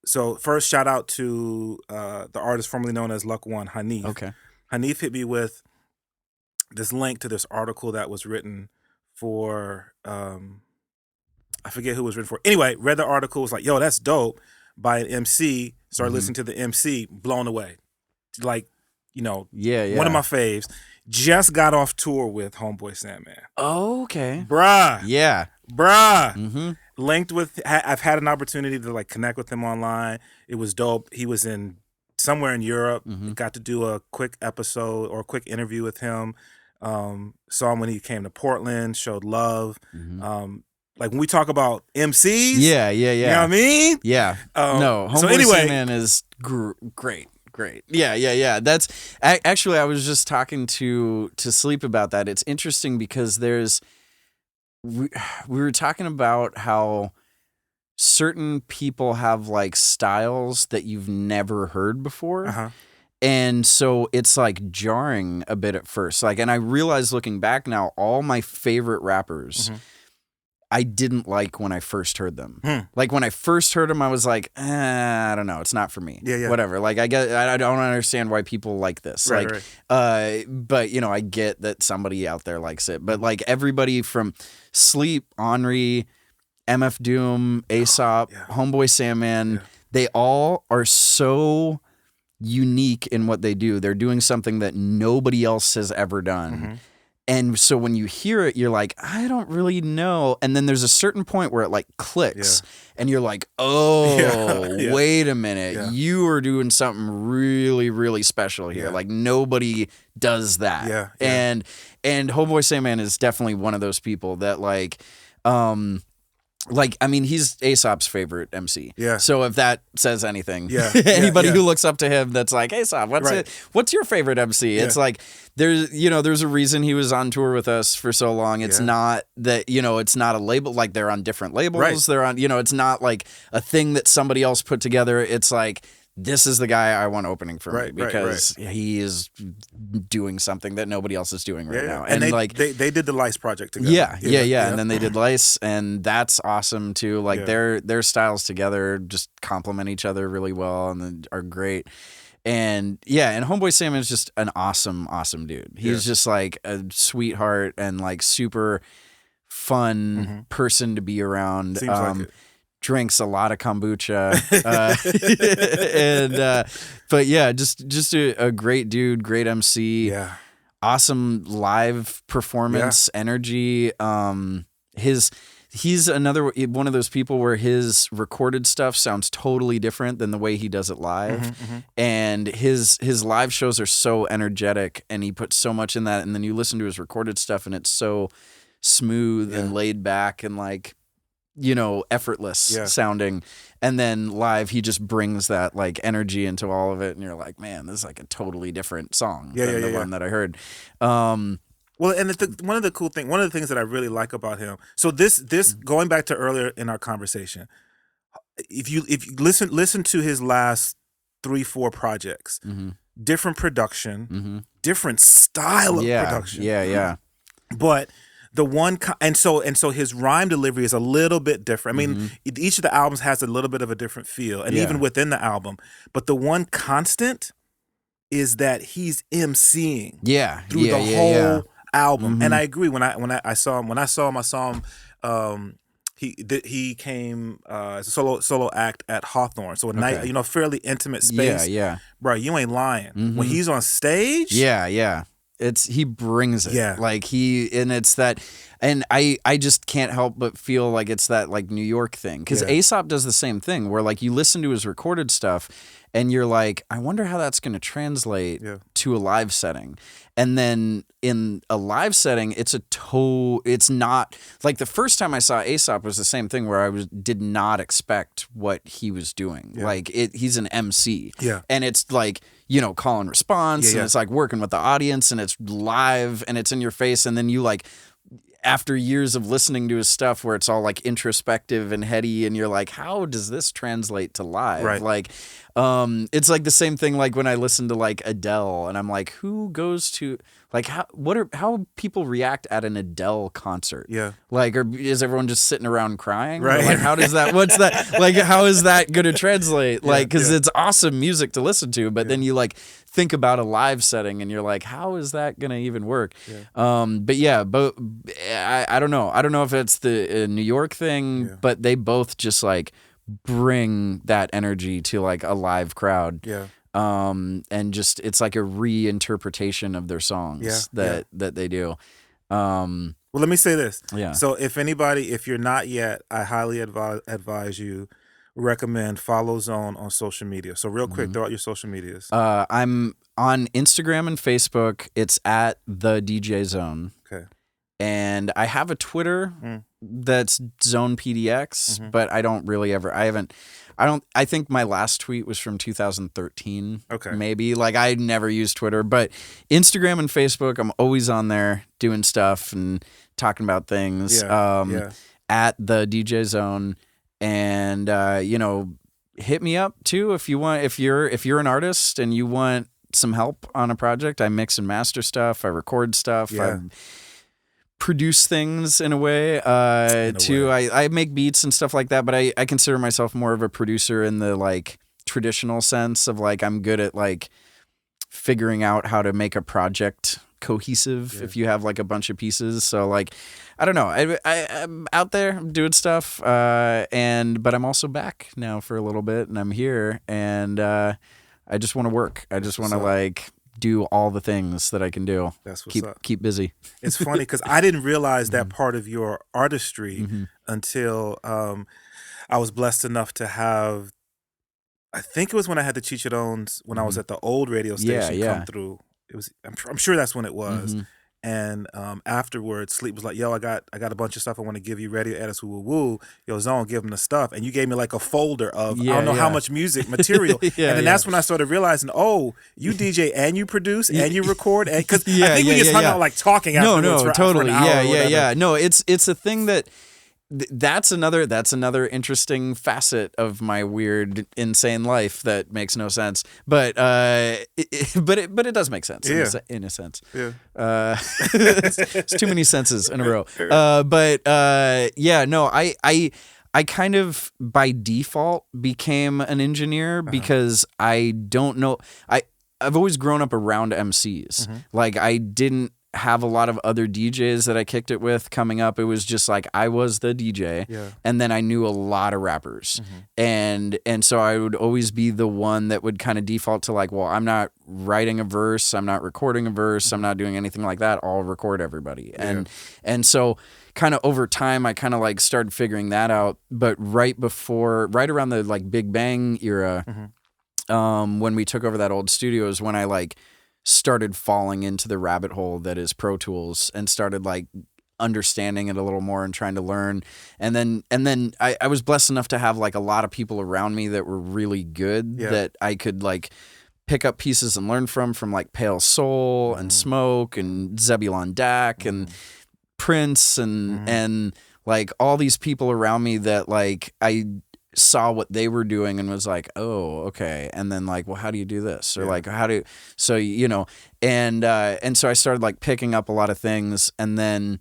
So first, shout out to the artist formerly known as Luck One, Hanif. Okay. Hanif hit me with this link to this article that was written for, I forget who it was written for. Anyway, read the article, was like, yo, that's dope, by an MC. Started listening to the MC, blown away. Like, one of my faves. Just got off tour with Homeboy Sandman. Oh, okay. Bruh. Yeah. Bruh. Mm-hmm. Linked with, I've had an opportunity to like connect with him online. It was dope. He was somewhere in Europe. Got to do a quick episode or a quick interview with him. Saw him when he came to Portland, showed love. Like, when we talk about MCs. Yeah. You know what I mean? Yeah. No, Homeboy Sandman is great. Yeah. That's actually, I was just talking to Sleep about that. It's interesting because we were talking about how certain people have like styles that you've never heard before. And so it's like jarring a bit at first. Like, and I realized looking back now, all my favorite rappers, I didn't like when I first heard them. Like, when I first heard them, I was like, I don't know, it's not for me. Whatever. Like, I don't understand why people like this. But I get that somebody out there likes it. But like, everybody from Sleep, Henri, MF Doom, Aesop, Homeboy Sandman, they all are so unique in what they do. They're doing something that nobody else has ever done. And so when you hear it, you're like, I don't really know. And then there's a certain point where it like clicks and you're like, oh, wait a minute. You are doing something really, really special here. Like, nobody does that. And Homeboy Sandman is definitely one of those people that like, I mean, he's Aesop's favorite MC. So if that says anything, anybody who looks up to him that's like, Aesop, what's your favorite MC? It's like, there's a reason he was on tour with us for so long. It's not that, it's not a label, like they're on different labels. They're on, it's not like a thing that somebody else put together. It's like, this is the guy I want opening for me because he is doing something that nobody else is doing right now. And they did the Lice project together. And then they did Lice, and that's awesome too. Like, their styles together just complement each other really well and are great. And and Homeboy Sandman is just an awesome dude. He's just like a sweetheart and like super fun person to be around. Seems like it. Drinks a lot of kombucha, just a great dude, great MC, awesome live performance energy. he's another one of those people where his recorded stuff sounds totally different than the way he does it live. And his live shows are so energetic, and he puts so much in that. And then you listen to his recorded stuff, and it's so smooth and laid back and like, effortless sounding. And then live, he just brings that like energy into all of it, and you're like, man, this is like a totally different song than the one that I heard. Well, and one of the things that I really like about him. So this going back to earlier in our conversation, if you listen to his last 3-4 projects, different production, different style of production. Yeah. But the one and so his rhyme delivery is a little bit different. I mean, each of the albums has a little bit of a different feel, and even within the album. But the one constant is that he's MCing through the whole album. And I agree. When I saw him, I saw him. He came as a solo act at Hawthorne, so a night, fairly intimate space. Bro, you ain't lying. When he's on stage, he brings it. Like it's that, and I just can't help but feel like it's that like New York thing, because Aesop does the same thing where like you listen to his recorded stuff and you're like, I wonder how that's going to translate to a live setting. And then in a live setting, it's not like the first time I saw Aesop was the same thing where I did not expect what he was doing. Like he's an MC. And it's like, call and response, and it's like working with the audience, and it's live, and it's in your face. And then you like, after years of listening to his stuff where it's all like introspective and heady, and you're like, how does this translate to live? Right. Like, it's like the same thing like when I listen to like Adele, and I'm like, who goes to like how people react at an Adele concert? Like, or is everyone just sitting around crying? Right. Like, how does that? What's that? Like, how is that going to translate? Like, because it's awesome music to listen to, but then you like think about a live setting, and you're like, how is that going to even work? But I don't know. I don't know if it's the New York thing, but they both just like bring that energy to like a live crowd. And just it's like a reinterpretation of their songs that they do. Well, let me say this. Yeah. So if you're not yet, I highly advise you, recommend follow Zone on social media. So real quick, throw out your social medias. I'm on Instagram and Facebook. It's at the DJ Zone. Okay. And I have a Twitter that's Zone PDX, but I don't really ever. I think my last tweet was from 2013. Okay. Maybe. Like, I never used Twitter, but Instagram and Facebook, I'm always on there doing stuff and talking about things. At the DJ Zone. And hit me up too if you want. If you're an artist and you want some help on a project, I mix and master stuff. I record stuff. I produce things in a way too. I make beats and stuff like that, but I consider myself more of a producer in the like traditional sense of like I'm good at like figuring out how to make a project cohesive if you have like a bunch of pieces. So like I don't know. I'm out there doing stuff, but I'm also back now for a little bit, and I'm here, and I just want to work. I just want to like do all the things that I can do. That's what's up. Keep busy. It's funny because I didn't realize that part of your artistry until I was blessed enough to have, I think it was when I had the Chicharrones when I was at the old radio station come through. It was I'm sure that's when it was. And afterwards, Sleep was like, yo, I got a bunch of stuff I want to give you, radio edits, woo, woo, woo. Yo, Zone, give them the stuff. And you gave me like a folder of, I don't know how much music material. And then that's when I started realizing, oh, you DJ and you produce and you record. Because I think we just hung out like talking afterwards for an hour. No, it's a thing that... That's another interesting facet of my weird, insane life that makes no sense. But it does make sense in a sense. It's too many senses in a row. I kind of by default became an engineer because I don't know. I've always grown up around MCs. Like I didn't have a lot of other DJs that I kicked it with coming up. It was just like I was the DJ, and then I knew a lot of rappers, and so I would always be the one that would kind of default to like, well, I'm not writing a verse, I'm not recording a verse, I'm not doing anything like that. I'll record everybody, and so kind of over time I kind of like started figuring that out. But right around the like Big Bang era, when we took over that old studio is when I like started falling into the rabbit hole that is Pro Tools and started like understanding it a little more and trying to learn. And then I was blessed enough to have like a lot of people around me that were really good that I could like pick up pieces and learn from like Pale Soul and Smoke and Zebulon Dack and Prince and like all these people around me that like I saw what they were doing and was like, oh, okay. And then like, well, how do you do this? Or like, so, you know, and so I started like picking up a lot of things and then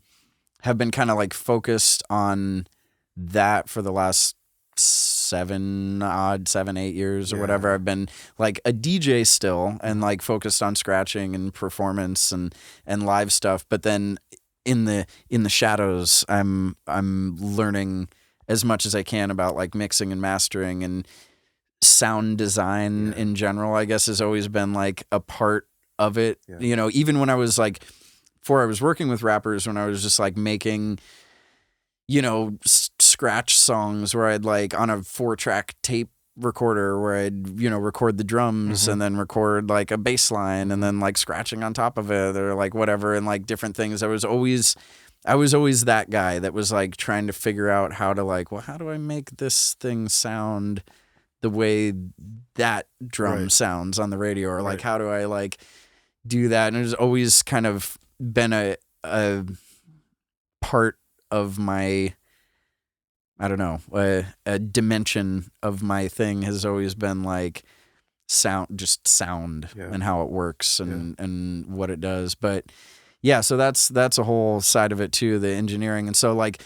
have been kind of like focused on that for the last 7, 8 years or whatever. I've been like a DJ still and like focused on scratching and performance and live stuff. But then in the shadows, I'm learning as much as I can about like mixing and mastering and sound design in general, I guess has always been like a part of it. You know, even when I was like, before I was working with rappers, when I was just like making, you know, scratch songs where I'd like on a 4-track tape recorder where I'd, you know, record the drums and then record like a bass line and then like scratching on top of it or like whatever and like different things. I was always that guy that was like trying to figure out how to like, well, how do I make this thing sound the way that drum sounds on the radio, or like how do I like do that? And it's always kind of been a part of my, I don't know, a dimension of my thing has always been like sound and how it works and what it does. But yeah, so that's a whole side of it too, the engineering. And so like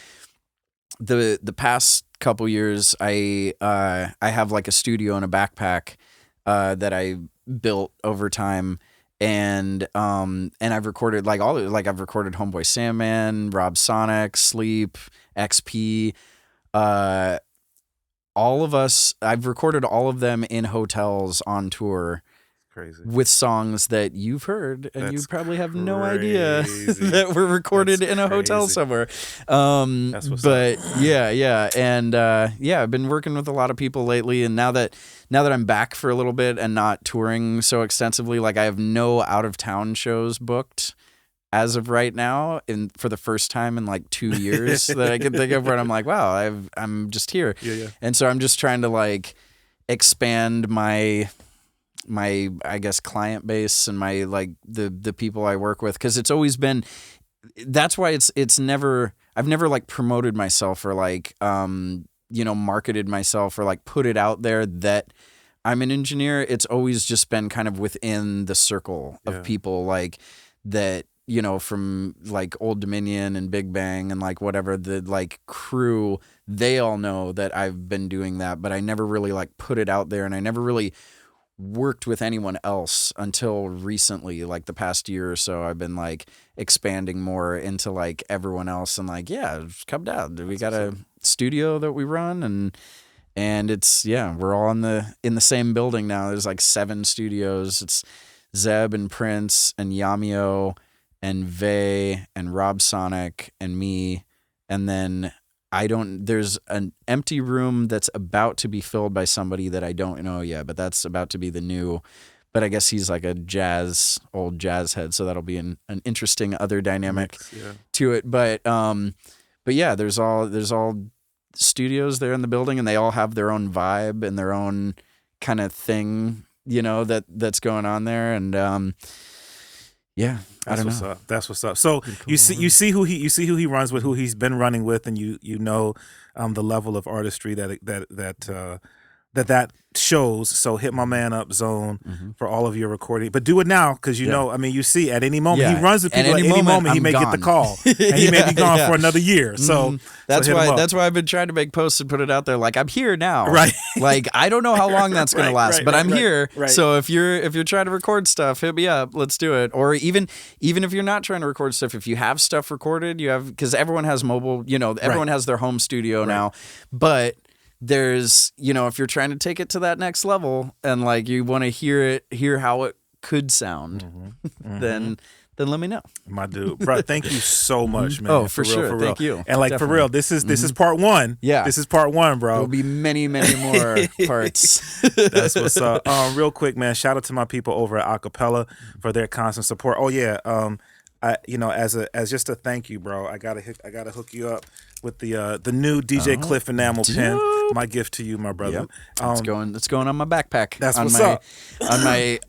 the past couple years, I have like a studio and a backpack that I built over time, and I've recorded like I've recorded Homeboy Sandman, Rob Sonic, Sleep, XP, all of us. I've recorded all of them in hotels on tour. Crazy. With songs that you've heard and you probably have no idea that were recorded in a hotel somewhere. That's what's up. Yeah. And I've been working with a lot of people lately, and now that I'm back for a little bit and not touring so extensively, like I have no out of town shows booked as of right now, for the first time in like 2 years that I can think of, where I'm like, wow, I'm just here. And so I'm just trying to like expand my I guess client base and my like the people I work with, because it's always been, that's why it's never, I've never like promoted myself or like you know, marketed myself or like put it out there that I'm an engineer. It's always just been kind of within the circle of people like that, you know, from like Old Dominion and Big Bang and like whatever, the like crew, they all know that I've been doing that, but I never really like put it out there, and I never really worked with anyone else until recently, like the past year or so. I've been like expanding more into like everyone else, and like, yeah, just come down. We got a studio that we run, and it's, we're all in the same building now. There's like 7 studios. It's Zeb and Prince and Yamio and Vay and Rob Sonic and me, and then there's an empty room that's about to be filled by somebody that I don't know yet, but that's about to be the new, but I guess he's like a old jazz head. So that'll be an interesting other dynamic to it. But yeah, there's all studios there in the building, and they all have their own vibe and their own kind of thing, you know, that's going on there. And, I don't know. That's what's up. So you see who he runs with, who he's been running with, and you know the level of artistry that that shows. So hit my man up, Zone, for all of your recording. But do it now, because I mean, you see, at any moment he runs the people. At any moment he may get the call, and he may be gone for another year. So that's why I've been trying to make posts and put it out there. Like, I'm here now. Right. Like, I don't know how long that's going to last, but I'm here. Right. So if you're trying to record stuff, hit me up. Let's do it. Or even if you're not trying to record stuff, if you have stuff recorded, because everyone has mobile. Everyone has their home studio now, but there's, if you're trying to take it to that next level and like you want to hear how it could sound, then let me know. My dude, bro, thank you so much, man. Oh, for sure. For real. Thank you. And like, definitely. For real, this is part one. Yeah. This is part one, bro. There'll be many, many more parts. That's what's up. Real quick, man, shout out to my people over at Acapella for their constant support. Oh yeah. As just a thank you, bro, I gotta hook you up with the new DJ Klyph enamel pen. My gift to you, my brother. Yep. It's going on my backpack. That's what's up. On my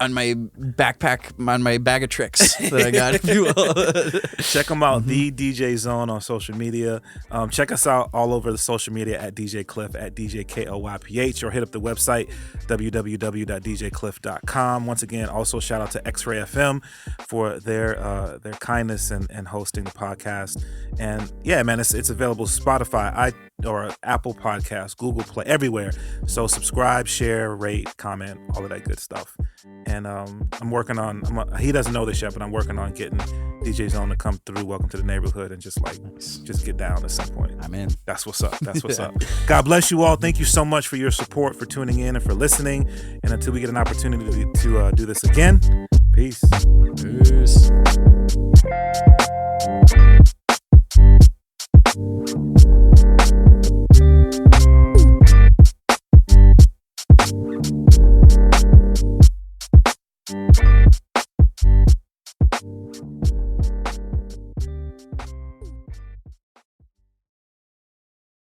backpack, on my bag of tricks that I got, if you will. Check them out, the DJ Zone on social media. Check us out all over the social media at DJ Klyph, at DJ KLYPH, or hit up the website www.djklyph.com. Once again, also shout out to X-Ray FM for their kindness and hosting the podcast. And yeah, man, it's available Spotify, or Apple Podcasts, Google Play, everywhere. So subscribe, share, rate, comment, all of that good stuff. And I'm working on. He doesn't know this yet, but I'm working on getting DJ Zone to come through. Welcome to the neighborhood, and just get down at some point. I'm in. That's what's up. That's what's up. God bless you all. Thank you so much for your support, for tuning in, and for listening. And until we get an opportunity to do this again, peace. Peace.